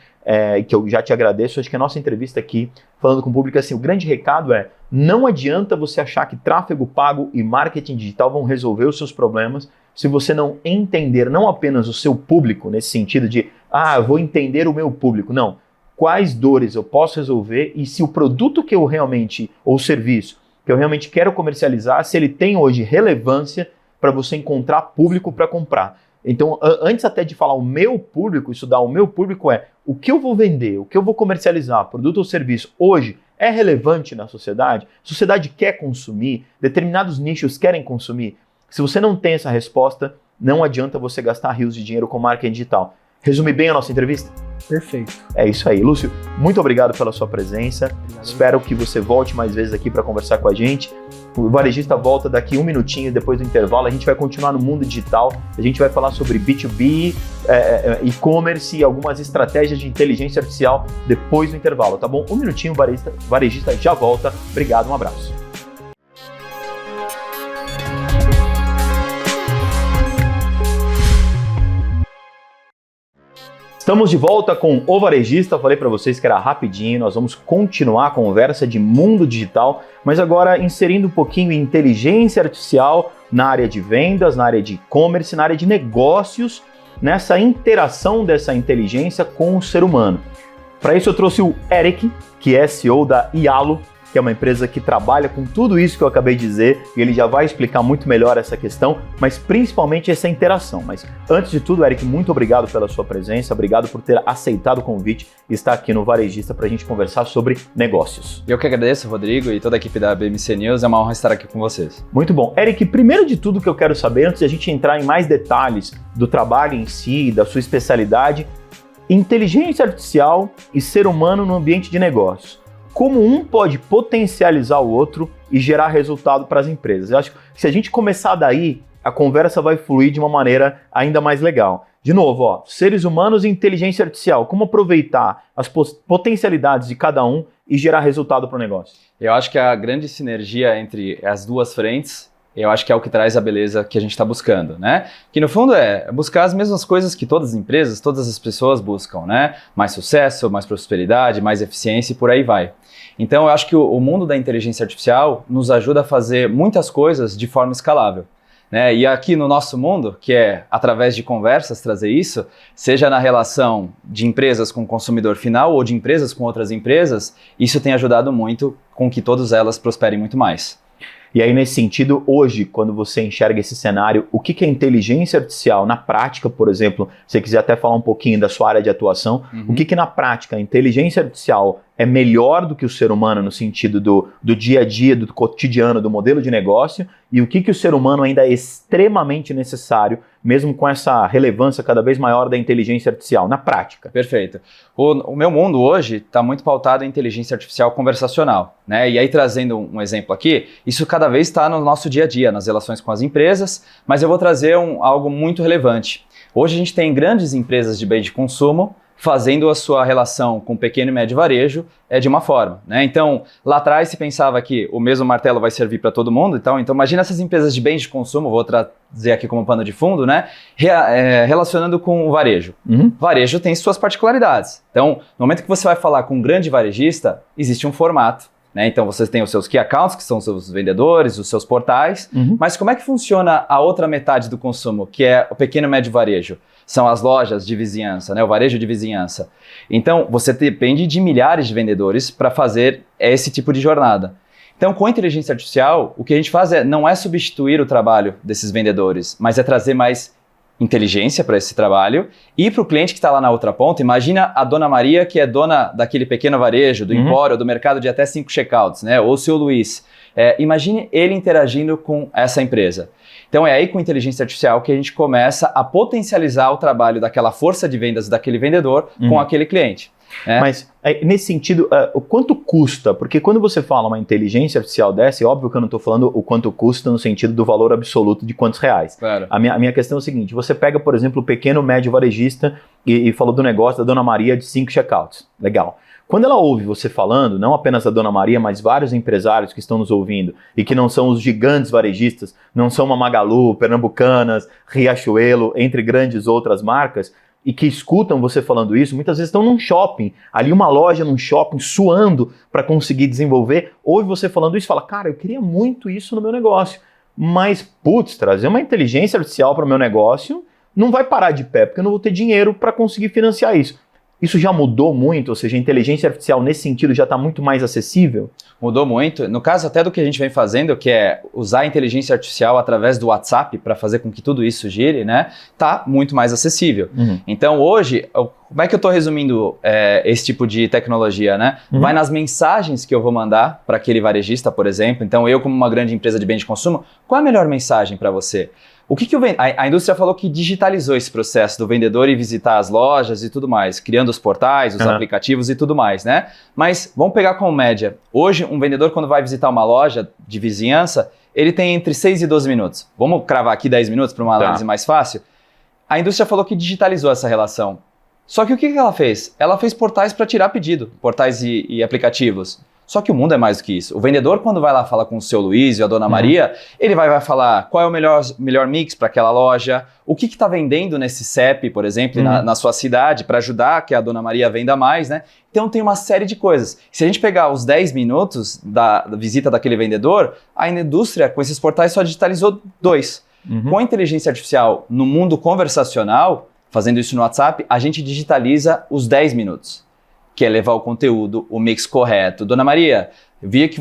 S1: Que eu já te agradeço, acho que a nossa entrevista aqui, falando com o público, assim, o grande recado é, não adianta você achar que tráfego pago e marketing digital vão resolver os seus problemas se você não entender não apenas o seu público, nesse sentido de, eu vou entender o meu público. Não. Quais dores eu posso resolver e se o produto que eu realmente, ou o serviço que eu realmente quero comercializar, se ele tem hoje relevância para você encontrar público para comprar. Então, antes até de falar o meu público, estudar o meu público o que eu vou vender, o que eu vou comercializar, produto ou serviço, hoje é relevante na sociedade? A sociedade quer consumir, determinados nichos querem consumir. Se você não tem essa resposta, não adianta você gastar rios de dinheiro com marketing digital. Resume bem a nossa entrevista?
S2: Perfeito.
S1: É isso aí. Lúcio, muito obrigado pela sua presença. Obrigado. Espero que você volte mais vezes aqui para conversar com a gente. O Varejista volta daqui um minutinho depois do intervalo. A gente vai continuar no mundo digital. A gente vai falar sobre B2B, e-commerce e algumas estratégias de inteligência artificial depois do intervalo, tá bom? Um minutinho, o Varejista já volta. Obrigado, um abraço. Estamos de volta com o Varejista. Eu falei para vocês que era rapidinho, nós vamos continuar a conversa de mundo digital, mas agora inserindo um pouquinho em inteligência artificial na área de vendas, na área de e-commerce, na área de negócios, nessa interação dessa inteligência com o ser humano. Para isso eu trouxe o Eric, que é CEO da Ialo, que é uma empresa que trabalha com tudo isso que eu acabei de dizer, e ele já vai explicar muito melhor essa questão, mas principalmente essa interação. Mas antes de tudo, Eric, muito obrigado pela sua presença, obrigado por ter aceitado o convite e estar aqui no Varejista para a gente conversar sobre negócios.
S3: Eu que agradeço, Rodrigo, e toda a equipe da BMC News, é uma honra estar aqui com vocês.
S1: Muito bom. Eric, primeiro de tudo que eu quero saber, antes de a gente entrar em mais detalhes do trabalho em si, da sua especialidade, inteligência artificial e ser humano no ambiente de negócios. Como um pode potencializar o outro e gerar resultado para as empresas. Eu acho que se a gente começar daí, a conversa vai fluir de uma maneira ainda mais legal. De novo, seres humanos e inteligência artificial, como aproveitar as potencialidades de cada um e gerar resultado para o negócio?
S3: Eu acho que a grande sinergia entre as duas frentes, eu acho que é o que traz a beleza que a gente está buscando, né? Que no fundo é buscar as mesmas coisas que todas as empresas, todas as pessoas buscam, né? Mais sucesso, mais prosperidade, mais eficiência e por aí vai. Então eu acho que o mundo da inteligência artificial nos ajuda a fazer muitas coisas de forma escalável. né? E aqui no nosso mundo, que é através de conversas trazer isso, seja na relação de empresas com o consumidor final ou de empresas com outras empresas, isso tem ajudado muito com que todas elas prosperem muito mais.
S1: E aí, nesse sentido, hoje, quando você enxerga esse cenário, o que é inteligência artificial na prática, por exemplo, se você quiser até falar um pouquinho da sua área de atuação, o que na prática a inteligência artificial é melhor do que o ser humano no sentido do dia a dia, do cotidiano, do modelo de negócio, e o que o ser humano ainda é extremamente necessário, mesmo com essa relevância cada vez maior da inteligência artificial, na prática.
S3: Perfeito. O meu mundo hoje está muito pautado em inteligência artificial conversacional, né? E aí, trazendo um exemplo aqui, isso cada vez está no nosso dia a dia, nas relações com as empresas, mas eu vou trazer algo muito relevante. Hoje a gente tem grandes empresas de bem de consumo fazendo a sua relação com pequeno e médio varejo de uma forma, né? Então, lá atrás se pensava que o mesmo martelo vai servir para todo mundo, então imagina essas empresas de bens de consumo, vou trazer aqui como pano de fundo, né? Relacionando com o varejo. Varejo tem suas particularidades. Então, no momento que você vai falar com um grande varejista, existe um formato, né? Então, você tem os seus key accounts, que são os seus vendedores, os seus portais, mas como é que funciona a outra metade do consumo, que é o pequeno e médio varejo? São as lojas de vizinhança, né? O varejo de vizinhança. Então, você depende de milhares de vendedores para fazer esse tipo de jornada. Então, com a inteligência artificial, o que a gente faz não é substituir o trabalho desses vendedores, mas é trazer mais inteligência para esse trabalho e para o cliente que está lá na outra ponta. Imagina a Dona Maria, que é dona daquele pequeno varejo, do empório, do mercado de até 5 checkouts, né? Ou o seu Luiz. Imagine ele interagindo com essa empresa. Então é aí com inteligência artificial que a gente começa a potencializar o trabalho daquela força de vendas daquele vendedor com aquele cliente.
S1: Mas, nesse sentido, o quanto custa? Porque quando você fala uma inteligência artificial dessa, é óbvio que eu não estou falando o quanto custa no sentido do valor absoluto de quantos reais.
S3: Claro.
S1: A minha questão é o seguinte, você pega, por exemplo, o pequeno médio varejista e falou do negócio da Dona Maria de 5 checkouts. Legal. Quando ela ouve você falando, não apenas a Dona Maria, mas vários empresários que estão nos ouvindo e que não são os gigantes varejistas, não são uma Magalu, Pernambucanas, Riachuelo, entre grandes outras marcas, e que escutam você falando isso, muitas vezes estão num shopping, ali uma loja num shopping, suando para conseguir desenvolver, ouve você falando isso e fala, cara, eu queria muito isso no meu negócio, mas, putz, trazer uma inteligência artificial para o meu negócio não vai parar de pé, porque eu não vou ter dinheiro para conseguir financiar isso. Isso já mudou muito? Ou seja, a inteligência artificial nesse sentido já está muito mais acessível?
S3: Mudou muito. No caso até do que a gente vem fazendo, que é usar a inteligência artificial através do WhatsApp para fazer com que tudo isso gire, né? Tá muito mais acessível. Então hoje, como é que eu estou resumindo esse tipo de tecnologia, né? Vai nas mensagens que eu vou mandar para aquele varejista, por exemplo. Então eu, como uma grande empresa de bem de consumo, qual é a melhor mensagem para você? A indústria falou que digitalizou esse processo do vendedor ir visitar as lojas e tudo mais, criando os portais, os aplicativos e tudo mais, né? Mas vamos pegar como média. Hoje, um vendedor, quando vai visitar uma loja de vizinhança, ele tem entre 6 e 12 minutos. Vamos cravar aqui 10 minutos para uma análise mais fácil? A indústria falou que digitalizou essa relação. Só que o que ela fez? Ela fez portais para tirar pedido, portais e aplicativos. Só que o mundo é mais do que isso. O vendedor, quando vai lá falar com o seu Luiz e a Dona Maria, ele vai falar qual é o melhor mix para aquela loja, o que está vendendo nesse CEP, por exemplo, na sua cidade, para ajudar que a Dona Maria venda mais, né? Então tem uma série de coisas. Se a gente pegar os 10 minutos da visita daquele vendedor, a indústria com esses portais só digitalizou 2. Com a inteligência artificial no mundo conversacional, fazendo isso no WhatsApp, a gente digitaliza os 10 minutos. Que é levar o conteúdo, o mix correto. Dona Maria, vi que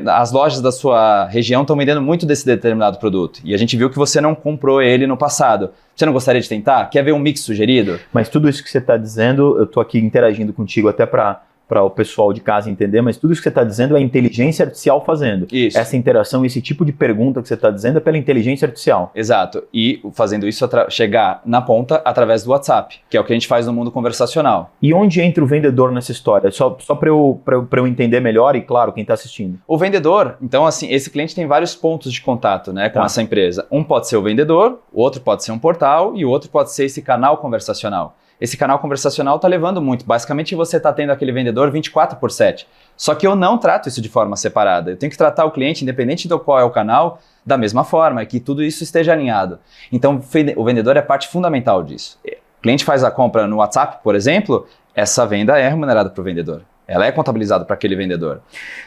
S3: as lojas da sua região estão vendendo muito desse determinado produto. E a gente viu que você não comprou ele no passado. Você não gostaria de tentar? Quer ver um mix sugerido?
S1: Mas tudo isso que você está dizendo, eu estou aqui interagindo contigo até para o pessoal de casa entender, mas tudo isso que você está dizendo é a inteligência artificial fazendo.
S3: Isso.
S1: Essa interação, esse tipo de pergunta que você está dizendo é pela inteligência artificial.
S3: Exato. E fazendo isso chegar na ponta através do WhatsApp, que é o que a gente faz no mundo conversacional.
S1: E onde entra o vendedor nessa história? Só para eu entender melhor e, claro, quem está assistindo.
S3: O vendedor, então assim, esse cliente tem vários pontos de contato, né, com essa empresa. Um pode ser o vendedor, o outro pode ser um portal e o outro pode ser esse canal conversacional. Esse canal conversacional está levando muito. Basicamente, você está tendo aquele vendedor 24/7. Só que eu não trato isso de forma separada. Eu tenho que tratar o cliente, independente do qual é o canal, da mesma forma, que tudo isso esteja alinhado. Então, o vendedor é parte fundamental disso. O cliente faz a compra no WhatsApp, por exemplo, essa venda é remunerada para o vendedor. Ela é contabilizada para aquele vendedor.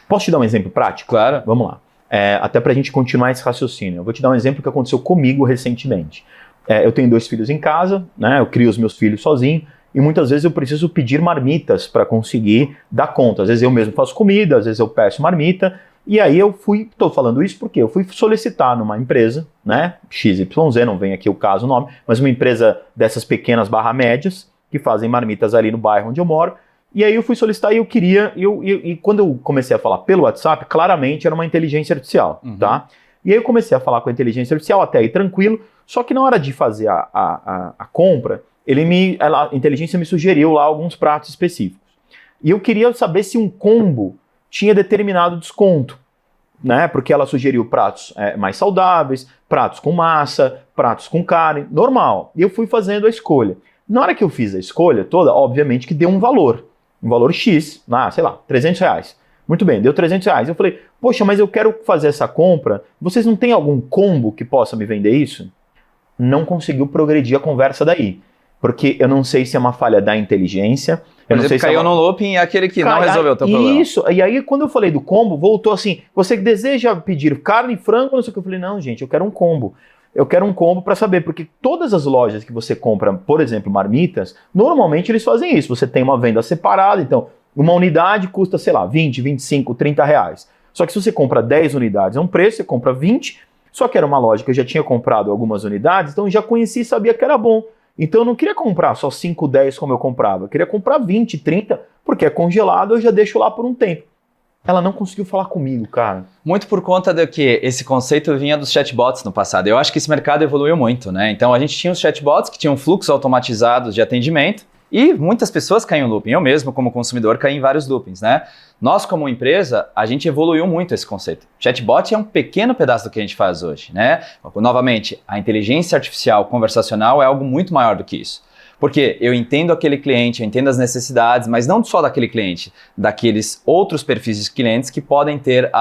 S1: Posso te dar um exemplo prático?
S3: Claro.
S1: Vamos lá. até para a gente continuar esse raciocínio. Eu vou te dar um exemplo que aconteceu comigo recentemente. Eu tenho 2 filhos em casa, né? Eu crio os meus filhos sozinho, e muitas vezes eu preciso pedir marmitas para conseguir dar conta. Às vezes eu mesmo faço comida, às vezes eu peço marmita, e aí estou falando isso porque eu fui solicitar numa empresa, né, XYZ, não vem aqui o caso, o nome, mas uma empresa dessas pequenas / médias, que fazem marmitas ali no bairro onde eu moro, e aí eu fui solicitar e eu queria, e quando eu comecei a falar pelo WhatsApp, claramente era uma inteligência artificial, tá? E aí eu comecei a falar com a inteligência artificial, até aí tranquilo, só que na hora de fazer a compra, a inteligência me sugeriu lá alguns pratos específicos. E eu queria saber se um combo tinha determinado desconto, né? Porque ela sugeriu pratos mais saudáveis, pratos com massa, pratos com carne, normal. E eu fui fazendo a escolha. Na hora que eu fiz a escolha toda, obviamente que deu um valor X, sei lá, R$300. Muito bem, deu R$300. Eu falei, poxa, mas eu quero fazer essa compra, vocês não têm algum combo que possa me vender isso? Não conseguiu progredir a conversa daí. Porque eu não sei se é uma falha da inteligência.
S3: Por exemplo, caiu no looping e aquele que não resolveu o teu problema.
S1: Isso, e aí quando eu falei do combo, voltou assim, você deseja pedir carne e frango, não sei o que. Eu falei, não, gente, eu quero um combo. Eu quero um combo para saber, porque todas as lojas que você compra, por exemplo, marmitas, normalmente eles fazem isso. Você tem uma venda separada, então uma unidade custa, sei lá, 20, 25, R$30. Só que se você compra 10 unidades, é um preço, você compra 20, só que era uma loja que eu já tinha comprado algumas unidades, então eu já conhecia e sabia que era bom. Então eu não queria comprar só 5, 10 como eu comprava, eu queria comprar 20, 30, porque é congelado, eu já deixo lá por um tempo. Ela não conseguiu falar comigo, cara.
S3: Muito por conta de que esse conceito vinha dos chatbots no passado. Eu acho que esse mercado evoluiu muito, né? Então a gente tinha os chatbots que tinham fluxos automatizados de atendimento e muitas pessoas caem em looping. Eu mesmo, como consumidor, caí em vários loopings, né? Nós, como empresa, a gente evoluiu muito esse conceito. Chatbot é um pequeno pedaço do que a gente faz hoje, né? Novamente, a inteligência artificial conversacional é algo muito maior do que isso. Porque eu entendo aquele cliente, eu entendo as necessidades, mas não só daquele cliente, daqueles outros perfis de clientes que podem ter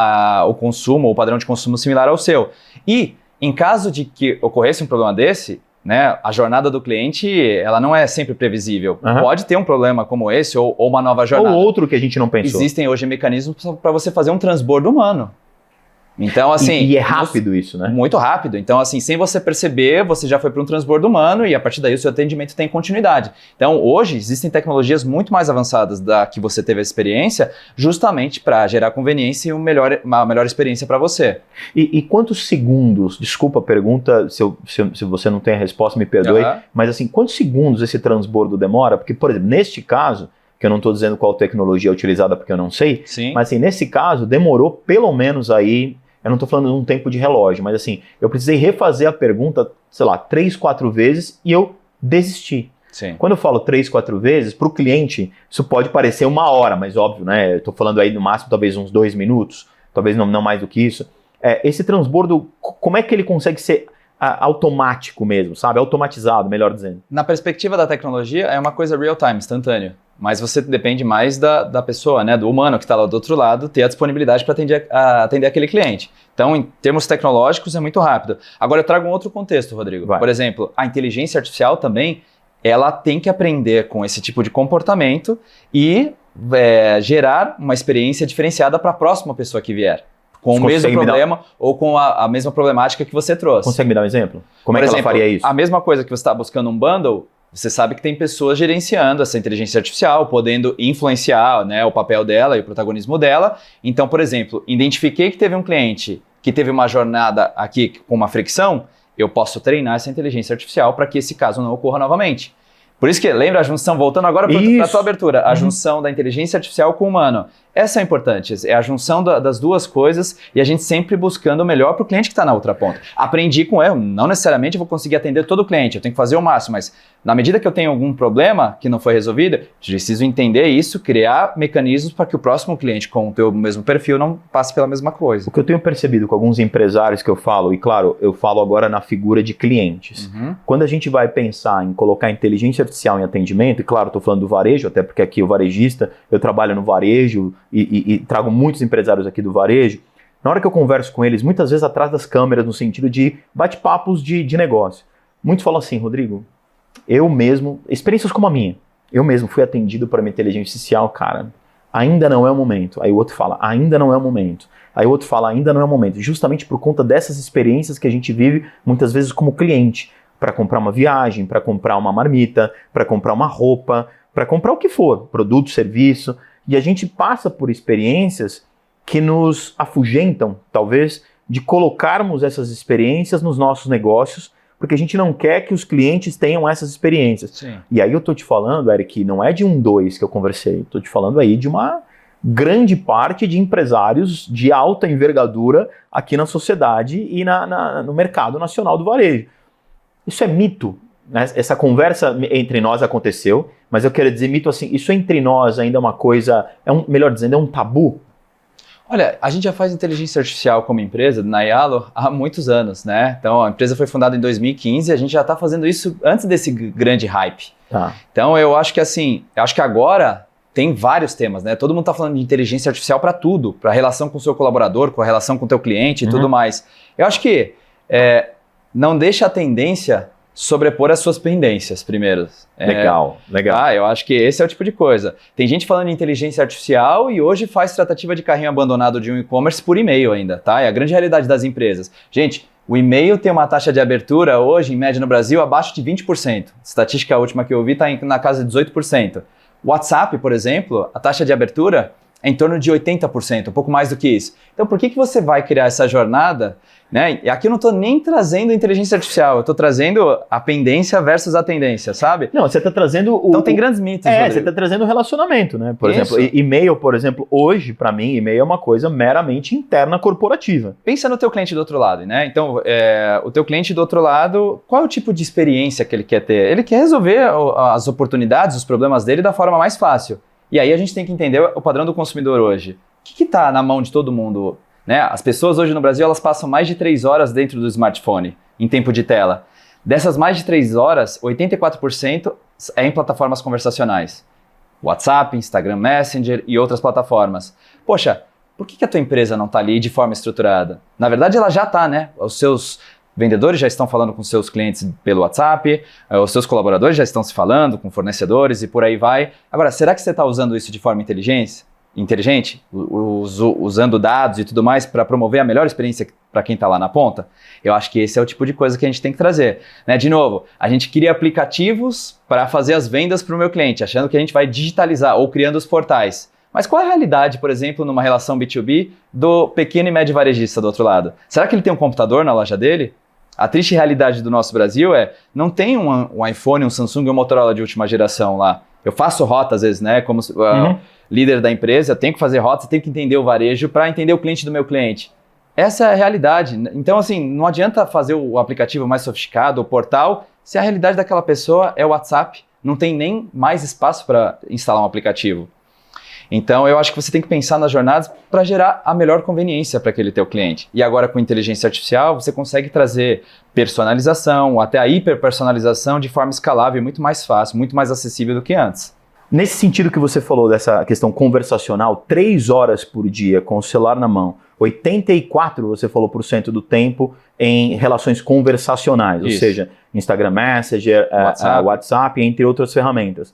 S3: o consumo ou o padrão de consumo similar ao seu. E, em caso de que ocorresse um problema desse, né, a jornada do cliente, ela não é sempre previsível. Pode ter um problema como esse ou uma nova jornada.
S1: Ou outro que a gente não pensou.
S3: Existem hoje mecanismos para você fazer um transbordo humano. Então, assim...
S1: E é rápido isso, né?
S3: Muito rápido. Então, assim, sem você perceber, você já foi para um transbordo humano e a partir daí o seu atendimento tem continuidade. Então, hoje, existem tecnologias muito mais avançadas da que você teve a experiência, justamente para gerar conveniência e uma melhor experiência para você.
S1: E quantos segundos, desculpa a pergunta, se você não tem a resposta, me perdoe, mas assim, quantos segundos esse transbordo demora? Porque, por exemplo, neste caso, que eu não estou dizendo qual tecnologia é utilizada porque eu não sei,
S3: sim,
S1: mas assim, nesse caso, demorou pelo menos aí... Eu não estou falando de um tempo de relógio, mas assim, eu precisei refazer a pergunta, sei lá, 3, 4 vezes e eu desisti.
S3: Sim.
S1: Quando eu falo 3, 4 vezes, para o cliente, isso pode parecer 1 hora, mas óbvio, né? Eu estou falando aí no máximo talvez uns 2 minutos, talvez não mais do que isso. Esse transbordo, como é que ele consegue ser automático mesmo, sabe? Automatizado, melhor dizendo.
S3: Na perspectiva da tecnologia, é uma coisa real-time, instantânea. Mas você depende mais da pessoa, né, do humano que está lá do outro lado, ter a disponibilidade para atender aquele cliente. Então, em termos tecnológicos, é muito rápido. Agora, eu trago um outro contexto, Rodrigo.
S1: Vai.
S3: Por exemplo, a inteligência artificial também, ela tem que aprender com esse tipo de comportamento e gerar uma experiência diferenciada para a próxima pessoa que vier. Com o mesmo problema ou com a mesma problemática que você trouxe.
S1: Consegue me dar um exemplo? Como é que ela faria isso?
S3: A mesma coisa que você está buscando um bundle, você sabe que tem pessoas gerenciando essa inteligência artificial, podendo influenciar, né, o papel dela e o protagonismo dela. Então, por exemplo, identifiquei que teve um cliente que teve uma jornada aqui com uma fricção, eu posso treinar essa inteligência artificial para que esse caso não ocorra novamente. Por isso que, lembra a junção, voltando agora para a tua abertura, a junção da inteligência artificial com o humano. Essa é importante, é a junção das duas coisas e a gente sempre buscando o melhor para o cliente que está na outra ponta. Aprendi com erro, não necessariamente eu vou conseguir atender todo o cliente, eu tenho que fazer o máximo, mas na medida que eu tenho algum problema que não foi resolvido, preciso entender isso, criar mecanismos para que o próximo cliente com o teu mesmo perfil não passe pela mesma coisa.
S1: O que eu tenho percebido com alguns empresários que eu falo, e claro, eu falo agora na figura de clientes, quando a gente vai pensar em colocar inteligência artificial em atendimento, e claro, estou falando do varejo, até porque aqui o varejista, eu trabalho no varejo e trago muitos empresários aqui do varejo, na hora que eu converso com eles, muitas vezes atrás das câmeras, no sentido de bate-papos de negócio, muitos falam assim, Rodrigo, eu mesmo, experiências como a minha, eu mesmo fui atendido por uma inteligência artificial, cara, ainda não é o momento. Aí o outro fala, ainda não é o momento. Aí o outro fala, ainda não é o momento. Justamente por conta dessas experiências que a gente vive, muitas vezes como cliente, para comprar uma viagem, para comprar uma marmita, para comprar uma roupa, para comprar o que for, produto, serviço. E a gente passa por experiências que nos afugentam, talvez, de colocarmos essas experiências nos nossos negócios, porque a gente não quer que os clientes tenham essas experiências.
S3: Sim.
S1: E aí eu tô te falando, Eric, não é de 1, 2 que eu conversei, tô te falando aí de uma grande parte de empresários de alta envergadura aqui na sociedade e no mercado nacional do varejo. Isso é mito, né? Essa conversa entre nós aconteceu, mas eu quero dizer mito assim, isso entre nós ainda é uma coisa, melhor dizendo, é um tabu?
S3: Olha, a gente já faz inteligência artificial como empresa, na Yalo, há muitos anos, né? Então, a empresa foi fundada em 2015 e a gente já está fazendo isso antes desse grande hype.
S1: Tá.
S3: Então, eu acho que assim, agora tem vários temas, né? Todo mundo está falando de inteligência artificial para tudo, para a relação com o seu colaborador, com a relação com o teu cliente e tudo mais. Eu acho que não deixa a tendência sobrepor as suas pendências primeiro.
S1: Legal.
S3: Eu acho que esse é o tipo de coisa. Tem gente falando em inteligência artificial e hoje faz tratativa de carrinho abandonado de um e-commerce por e-mail ainda, tá? É a grande realidade das empresas. Gente, o e-mail tem uma taxa de abertura hoje, em média no Brasil, abaixo de 20%. Estatística última que eu vi está na casa de 18%. O WhatsApp, por exemplo, a taxa de abertura é em torno de 80%, um pouco mais do que isso. Então, por que você vai criar essa jornada? Né? E aqui eu não estou nem trazendo inteligência artificial, eu estou trazendo a pendência versus a tendência, sabe?
S1: Não, você está trazendo
S3: Então tem grandes mitos.
S1: Você está trazendo o relacionamento, né? Por exemplo, e-mail, por exemplo, hoje, para mim, e-mail é uma coisa meramente interna corporativa.
S3: Pensa no teu cliente do outro lado, né? Então, o teu cliente do outro lado, qual é o tipo de experiência que ele quer ter? Ele quer resolver as oportunidades, os problemas dele da forma mais fácil. E aí a gente tem que entender o padrão do consumidor hoje. O que está na mão de todo mundo? Né? As pessoas hoje no Brasil, elas passam mais de 3 horas dentro do smartphone, em tempo de tela. Dessas mais de 3 horas, 84% é em plataformas conversacionais. WhatsApp, Instagram Messenger e outras plataformas. Poxa, por que a tua empresa não está ali de forma estruturada? Na verdade, ela já está, né? Os seus vendedores já estão falando com seus clientes pelo WhatsApp, os seus colaboradores já estão se falando com fornecedores e por aí vai. Agora, será que você está usando isso de forma inteligente, usando dados e tudo mais para promover a melhor experiência para quem está lá na ponta? Eu acho que esse é o tipo de coisa que a gente tem que trazer. Né? De novo, a gente cria aplicativos para fazer as vendas para o meu cliente, achando que a gente vai digitalizar ou criando os portais. Mas qual é a realidade, por exemplo, numa relação B2B do pequeno e médio varejista do outro lado? Será que ele tem um computador na loja dele? A triste realidade do nosso Brasil não tem um iPhone, um Samsung ou um Motorola de última geração lá. Eu faço rota às vezes, né? Como líder da empresa, eu tenho que fazer rotas, eu tenho que entender o varejo para entender o cliente do meu cliente. Essa é a realidade. Então, assim, não adianta fazer o aplicativo mais sofisticado, o portal, se a realidade daquela pessoa é o WhatsApp, não tem nem mais espaço para instalar um aplicativo. Então, eu acho que você tem que pensar nas jornadas para gerar a melhor conveniência para aquele teu cliente. E agora, com inteligência artificial, você consegue trazer personalização, até a hiperpersonalização de forma escalável, muito mais fácil, muito mais acessível do que antes.
S1: Nesse sentido que você falou dessa questão conversacional, 3 horas por dia com o celular na mão, 84%, você falou, por cento do tempo em relações conversacionais, ou seja, Instagram Messenger, WhatsApp, entre outras ferramentas.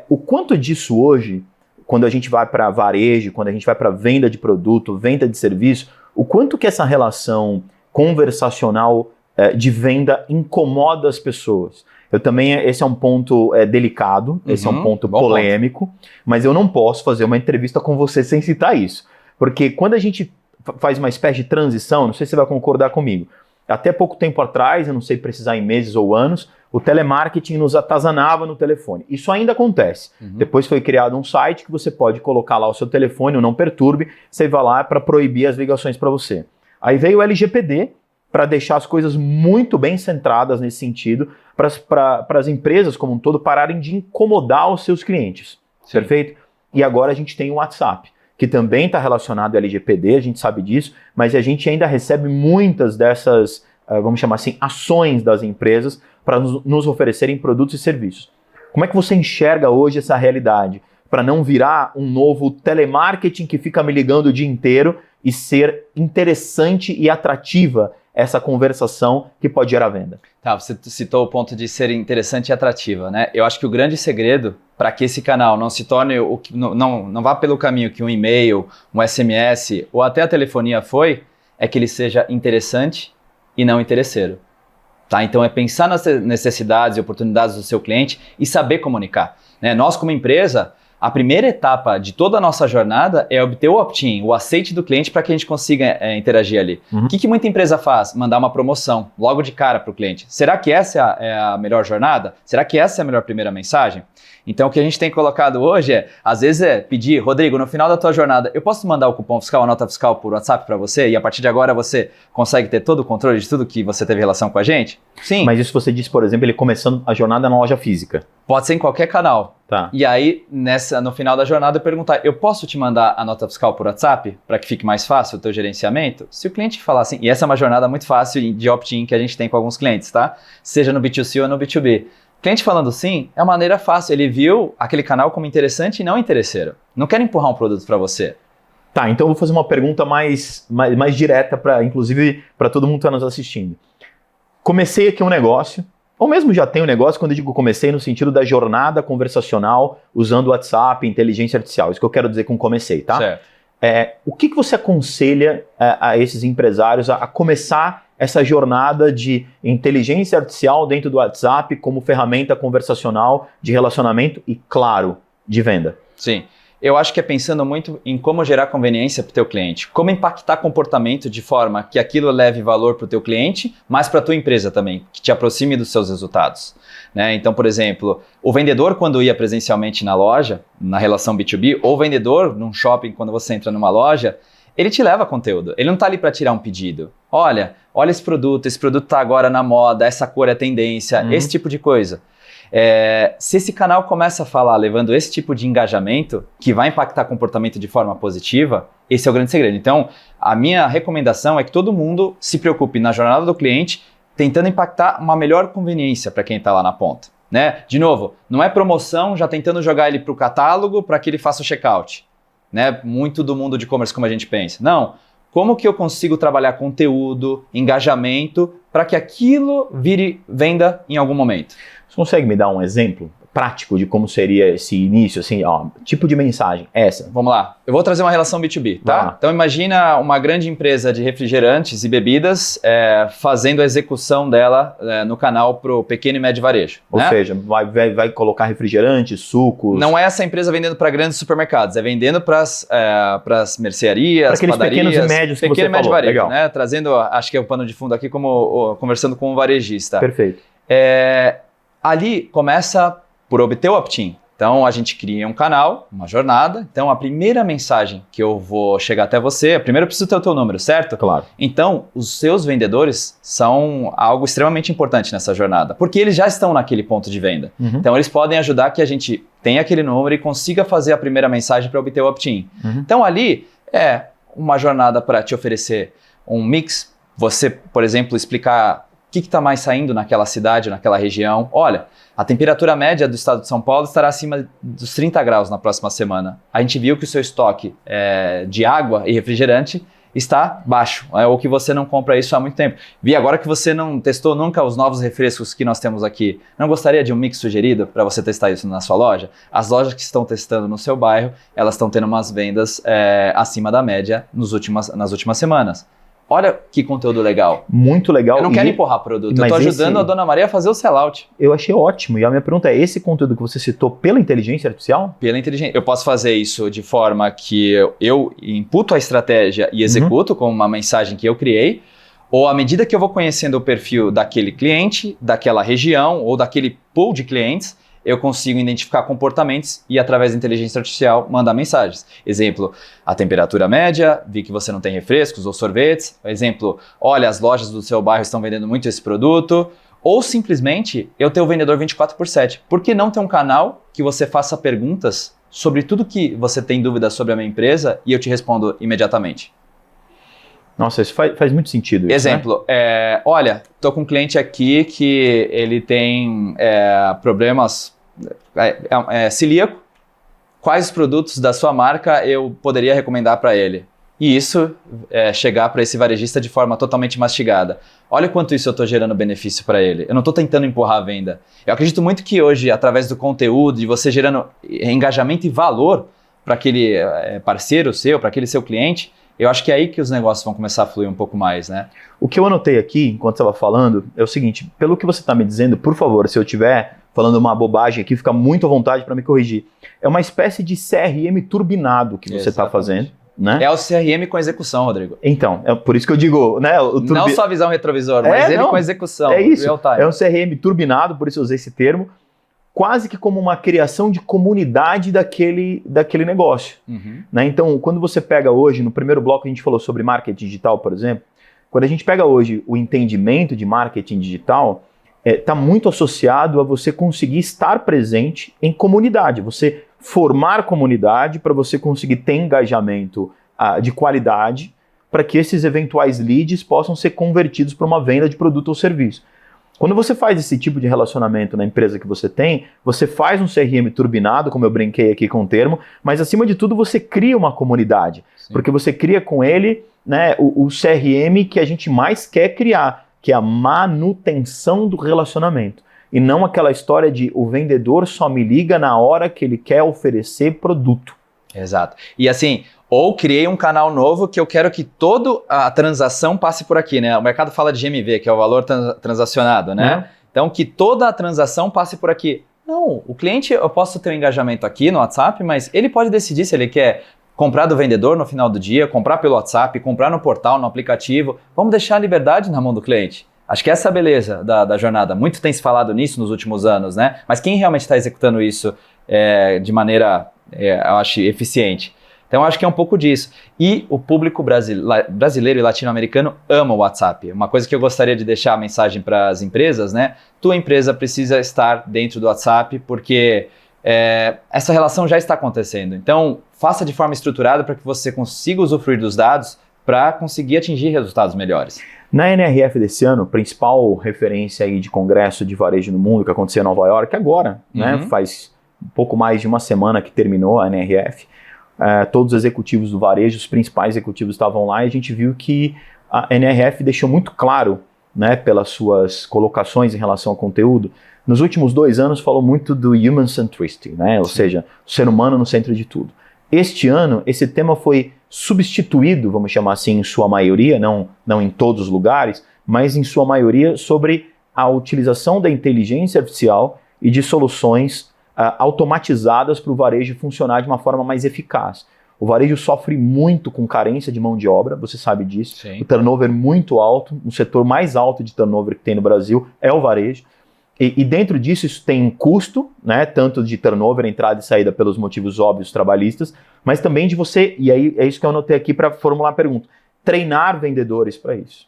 S1: O quanto disso hoje, quando a gente vai para varejo, quando a gente vai para venda de produto, venda de serviço, o quanto que essa relação conversacional de venda incomoda as pessoas? Esse é um ponto delicado, esse é um ponto polêmico, mas eu não posso fazer uma entrevista com você sem citar isso. Porque quando a gente faz uma espécie de transição, não sei se você vai concordar comigo, até pouco tempo atrás, eu não sei precisar em meses ou anos, o telemarketing nos atazanava no telefone. Isso ainda acontece. Depois foi criado um site que você pode colocar lá o seu telefone, o Não Perturbe, você vai lá para proibir as ligações para você. Aí veio o LGPD para deixar as coisas muito bem centradas nesse sentido, para as empresas como um todo pararem de incomodar os seus clientes. Sim. Perfeito? E agora a gente tem o WhatsApp, que também está relacionado ao LGPD, a gente sabe disso, mas a gente ainda recebe muitas dessas, vamos chamar assim, ações das empresas para nos oferecerem produtos e serviços. Como é que você enxerga hoje essa realidade? para não virar um novo telemarketing que fica me ligando o dia inteiro e ser interessante e atrativa essa conversação que pode gerar venda.
S3: Tá, você citou o ponto de ser interessante e atrativa, né? Eu acho que o grande segredo para que esse canal não se torne, não vá pelo caminho que um e-mail, um SMS ou até a telefonia foi, é que ele seja interessante e não interesseiro. Tá? Então é pensar nas necessidades e oportunidades do seu cliente e saber comunicar, né? Nós como empresa, a primeira etapa de toda a nossa jornada é obter o opt-in, o aceite do cliente para que a gente consiga interagir ali. O que muita empresa faz? Mandar uma promoção logo de cara para o cliente. Será que essa é a melhor jornada? Será que essa é a melhor primeira mensagem? Então o que a gente tem colocado hoje às vezes pedir, Rodrigo, no final da tua jornada, eu posso mandar o cupom fiscal, a nota fiscal por WhatsApp para você e a partir de agora você consegue ter todo o controle de tudo que você teve relação com a gente? Sim.
S1: Mas isso você disse, por exemplo, ele começando a jornada na loja física.
S3: Pode ser em qualquer canal.
S1: Tá.
S3: E aí, no final da jornada, eu perguntar, eu posso te mandar a nota fiscal por WhatsApp para que fique mais fácil o teu gerenciamento? Se o cliente falar assim, e essa é uma jornada muito fácil de opt-in que a gente tem com alguns clientes, tá? Seja no B2C ou no B2B. Cliente falando sim, é uma maneira fácil. Ele viu aquele canal como interessante e não interesseiro. Não quer empurrar um produto para você.
S1: Tá, então eu vou fazer uma pergunta mais direta, inclusive para todo mundo que está nos assistindo. Comecei aqui um negócio, ou mesmo já tenho um negócio, quando eu digo comecei no sentido da jornada conversacional usando WhatsApp, inteligência artificial. Isso que eu quero dizer com comecei, tá?
S3: Certo.
S1: O que você aconselha a esses empresários a começar essa jornada de inteligência artificial dentro do WhatsApp como ferramenta conversacional de relacionamento e, claro, de venda?
S3: Sim. Eu acho que é pensando muito em como gerar conveniência para o teu cliente, como impactar comportamento de forma que aquilo leve valor para o teu cliente, mas para a tua empresa também, que te aproxime dos seus resultados. Né? Então, por exemplo, o vendedor quando ia presencialmente na loja, na relação B2B, ou o vendedor num shopping quando você entra numa loja, ele te leva conteúdo, ele não está ali para tirar um pedido. Olha esse produto está agora na moda, essa cor é tendência, esse tipo de coisa. Se esse canal começa a falar levando esse tipo de engajamento que vai impactar comportamento de forma positiva, esse é o grande segredo. Então, a minha recomendação é que todo mundo se preocupe na jornada do cliente tentando impactar uma melhor conveniência para quem está lá na ponta. Né? De novo, não é promoção já tentando jogar ele para o catálogo para que ele faça o checkout. Né? Muito do mundo de e-commerce como a gente pensa. Não, como que eu consigo trabalhar conteúdo, engajamento para que aquilo vire venda em algum momento?
S1: Você consegue me dar um exemplo prático de como seria esse início, assim, tipo de mensagem, essa?
S3: Vamos lá, eu vou trazer uma relação B2B, tá? Então imagina uma grande empresa de refrigerantes e bebidas fazendo a execução dela no canal para o pequeno e médio varejo.
S1: Ou seja, vai colocar refrigerantes, sucos...
S3: Não é essa empresa vendendo para grandes supermercados, é vendendo para as mercearias,
S1: para aqueles
S3: padarias...
S1: pequenos e médios que
S3: pequeno
S1: você
S3: e médio
S1: falou.
S3: varejo,
S1: Legal.
S3: Né? Trazendo, acho que é o pano de fundo aqui, como conversando com um varejista.
S1: Perfeito.
S3: Ali começa por obter o opt-in. Então a gente cria um canal, uma jornada. Então a primeira mensagem que eu vou chegar até você, primeiro eu preciso ter o teu número, certo?
S1: Claro.
S3: Então os seus vendedores são algo extremamente importante nessa jornada, porque eles já estão naquele ponto de venda. Então eles podem ajudar que a gente tenha aquele número e consiga fazer a primeira mensagem para obter o opt-in. Então ali é uma jornada para te oferecer um mix, você, por exemplo, explicar o que está mais saindo naquela cidade, naquela região. Olha, a temperatura média do estado de São Paulo estará acima dos 30 graus na próxima semana. A gente viu que o seu estoque de água e refrigerante está baixo, ou que você não compra isso há muito tempo. Vi agora que você não testou nunca os novos refrescos que nós temos aqui. Não gostaria de um mix sugerido para você testar isso na sua loja? As lojas que estão testando no seu bairro, elas estão tendo umas vendas acima da média nas últimas semanas. Olha que conteúdo legal.
S1: Muito legal.
S3: Eu não quero empurrar produto, eu estou ajudando a Dona Maria a fazer o sellout.
S1: Eu achei ótimo. E a minha pergunta é, esse conteúdo que você citou pela inteligência artificial?
S3: Pela inteligência. Eu posso fazer isso de forma que eu imputo a estratégia e executo com uma mensagem que eu criei, ou à medida que eu vou conhecendo o perfil daquele cliente, daquela região ou daquele pool de clientes, eu consigo identificar comportamentos e, através da inteligência artificial, mandar mensagens. Exemplo, a temperatura média, vi que você não tem refrescos ou sorvetes. Exemplo, olha, as lojas do seu bairro estão vendendo muito esse produto. Ou, simplesmente, eu ter o vendedor 24/7. Por que não ter um canal que você faça perguntas sobre tudo que você tem dúvidas sobre a minha empresa e eu te respondo imediatamente?
S1: Nossa, isso faz muito sentido. Isso,
S3: exemplo,
S1: né?
S3: Olha, estou com um cliente aqui que ele tem problemas celíaco quais produtos da sua marca eu poderia recomendar para ele. E isso chegar para esse varejista de forma totalmente mastigada. Olha o quanto isso eu estou gerando benefício para ele. Eu não estou tentando empurrar a venda. Eu acredito muito que hoje, através do conteúdo, de você gerando engajamento e valor para aquele parceiro seu, para aquele seu cliente, eu acho que é aí que os negócios vão começar a fluir um pouco mais, né?
S1: O que eu anotei aqui, enquanto você estava falando, é o seguinte, pelo que você está me dizendo, por favor, se eu estiver falando uma bobagem aqui, fica muito à vontade para me corrigir. É uma espécie de CRM turbinado que você está fazendo, né?
S3: É o CRM com execução, Rodrigo.
S1: Então, é por isso que eu digo, né?
S3: Não só visão retrovisor, mas ele com execução.
S1: É isso,
S3: real time.
S1: É um CRM turbinado, por isso eu usei esse termo, quase que como uma criação de comunidade daquele negócio. Né? Então, quando você pega hoje, no primeiro bloco a gente falou sobre marketing digital, por exemplo, quando a gente pega hoje o entendimento de marketing digital, está muito associado a você conseguir estar presente em comunidade, você formar comunidade para você conseguir ter engajamento de qualidade para que esses eventuais leads possam ser convertidos para uma venda de produto ou serviço. Quando você faz esse tipo de relacionamento na empresa que você tem, você faz um CRM turbinado, como eu brinquei aqui com o termo, mas acima de tudo você cria uma comunidade, porque você cria com ele, né, o CRM que a gente mais quer criar, que é a manutenção do relacionamento. E não aquela história de o vendedor só me liga na hora que ele quer oferecer produto.
S3: Exato. E assim, ou criei um canal novo que eu quero que toda a transação passe por aqui, né? O mercado fala de GMV, que é o valor transacionado, né? Então, que toda a transação passe por aqui. Não, o cliente, eu posso ter um engajamento aqui no WhatsApp, mas ele pode decidir se ele quer comprar do vendedor no final do dia, comprar pelo WhatsApp, comprar no portal, no aplicativo. Vamos deixar a liberdade na mão do cliente. Acho que essa é a beleza da jornada. Muito tem se falado nisso nos últimos anos, né? Mas quem realmente está executando isso de maneira, eu acho, eficiente? Então, acho que é um pouco disso. E o público brasileiro e latino-americano ama o WhatsApp. Uma coisa que eu gostaria de deixar a mensagem para as empresas, né? Tua empresa precisa estar dentro do WhatsApp, porque essa relação já está acontecendo. Então, faça de forma estruturada para que você consiga usufruir dos dados para conseguir atingir resultados melhores.
S1: Na NRF desse ano, principal referência aí de congresso de varejo no mundo que aconteceu em Nova York agora, né? Faz um pouco mais de uma semana que terminou a NRF. Todos os executivos do varejo, os principais executivos estavam lá e a gente viu que a NRF deixou muito claro, né, pelas suas colocações em relação ao conteúdo, nos últimos 2 anos falou muito do human centricity, né? Ou seja, o ser humano no centro de tudo. Este ano, esse tema foi substituído, vamos chamar assim, em sua maioria, não em todos os lugares, mas em sua maioria sobre a utilização da inteligência artificial e de soluções automatizadas para o varejo funcionar de uma forma mais eficaz. O varejo sofre muito com carência de mão de obra, você sabe disso.
S3: Sim.
S1: O turnover muito alto, o setor mais alto de turnover que tem no Brasil é o varejo. E dentro disso, isso tem um custo, né, tanto de turnover, entrada e saída pelos motivos óbvios trabalhistas, mas também de você, e aí é isso que eu anotei aqui para formular a pergunta, treinar vendedores para isso.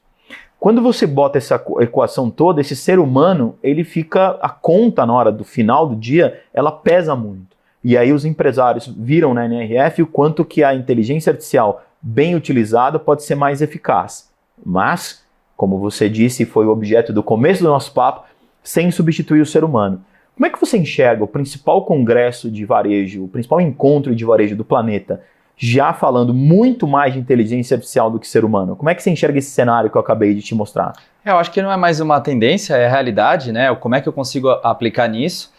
S1: Quando você bota essa equação toda, esse ser humano, ele fica, a conta na hora do final do dia, ela pesa muito. E aí os empresários viram na NRF o quanto que a inteligência artificial bem utilizada pode ser mais eficaz. Mas, como você disse, foi o objeto do começo do nosso papo, sem substituir o ser humano. Como é que você enxerga o principal congresso de varejo, o principal encontro de varejo do planeta, já falando muito mais de inteligência artificial do que ser humano? Como é que você enxerga esse cenário que eu acabei de te mostrar?
S3: Eu acho que não é mais uma tendência, é a realidade, né? Como é que eu consigo aplicar nisso?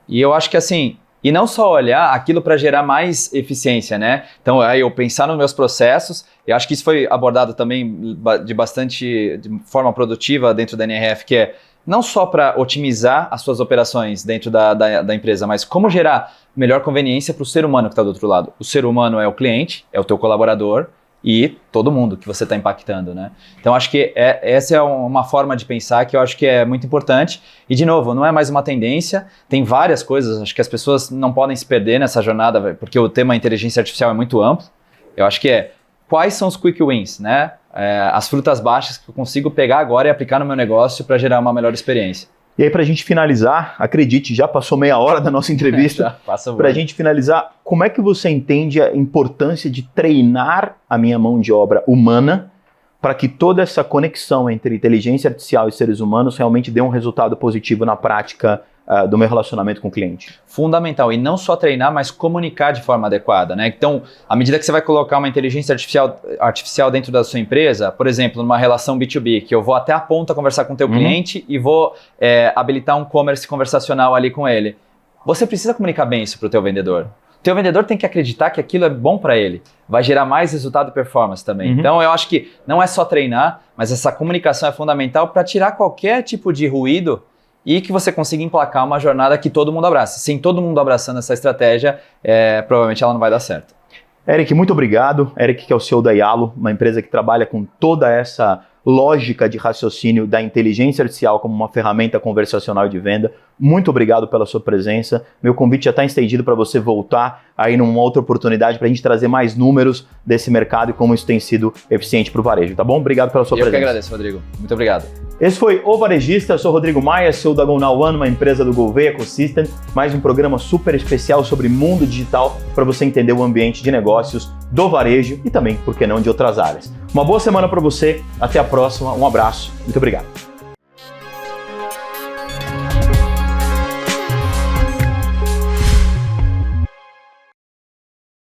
S3: E eu acho que assim, e não só olhar aquilo para gerar mais eficiência, né? Então, aí eu pensar nos meus processos, eu acho que isso foi abordado também de forma produtiva dentro da NRF, que é não só para otimizar as suas operações dentro da empresa, mas como gerar melhor conveniência para o ser humano que está do outro lado. O ser humano é o cliente, é o teu colaborador e todo mundo que você está impactando, né? Então, acho que essa é uma forma de pensar que eu acho que é muito importante. E, de novo, não é mais uma tendência, tem várias coisas, acho que as pessoas não podem se perder nessa jornada, porque o tema inteligência artificial é muito amplo. Eu acho que quais são os quick wins, né? As frutas baixas que eu consigo pegar agora e aplicar no meu negócio para gerar uma melhor experiência.
S1: E aí, para a gente finalizar, acredite, já passou meia hora da nossa entrevista. Para a gente finalizar, como é que você entende a importância de treinar a minha mão de obra humana para que toda essa conexão entre inteligência artificial e seres humanos realmente dê um resultado positivo na prática do meu relacionamento com o cliente?
S3: Fundamental, e não só treinar, mas comunicar de forma adequada, né? Então, à medida que você vai colocar uma inteligência artificial dentro da sua empresa, por exemplo, numa relação B2B, que eu vou até a ponta conversar com o teu cliente e vou habilitar um commerce conversacional ali com ele. Você precisa comunicar bem isso para o teu vendedor. O teu vendedor tem que acreditar que aquilo é bom para ele. Vai gerar mais resultado e performance também. Então, eu acho que não é só treinar, mas essa comunicação é fundamental para tirar qualquer tipo de ruído e que você consiga emplacar uma jornada que todo mundo abraça. Sem todo mundo abraçando essa estratégia, provavelmente ela não vai dar certo.
S1: Eric, muito obrigado. Eric, que é o CEO da Yalo, uma empresa que trabalha com toda essa lógica de raciocínio da inteligência artificial como uma ferramenta conversacional de venda. Muito obrigado pela sua presença. Meu convite já está estendido para você voltar aí numa outra oportunidade para a gente trazer mais números desse mercado e como isso tem sido eficiente para o varejo, tá bom? Obrigado pela sua presença.
S3: Eu que agradeço, Rodrigo. Muito obrigado.
S1: Esse foi O Varejista, eu sou Rodrigo Maia, CEO da Go Now One, uma empresa do Gouveia Ecosystem, mais um programa super especial sobre mundo digital para você entender o ambiente de negócios do varejo e também, por que não, de outras áreas. Uma boa semana para você, até a próxima, um abraço, muito obrigado.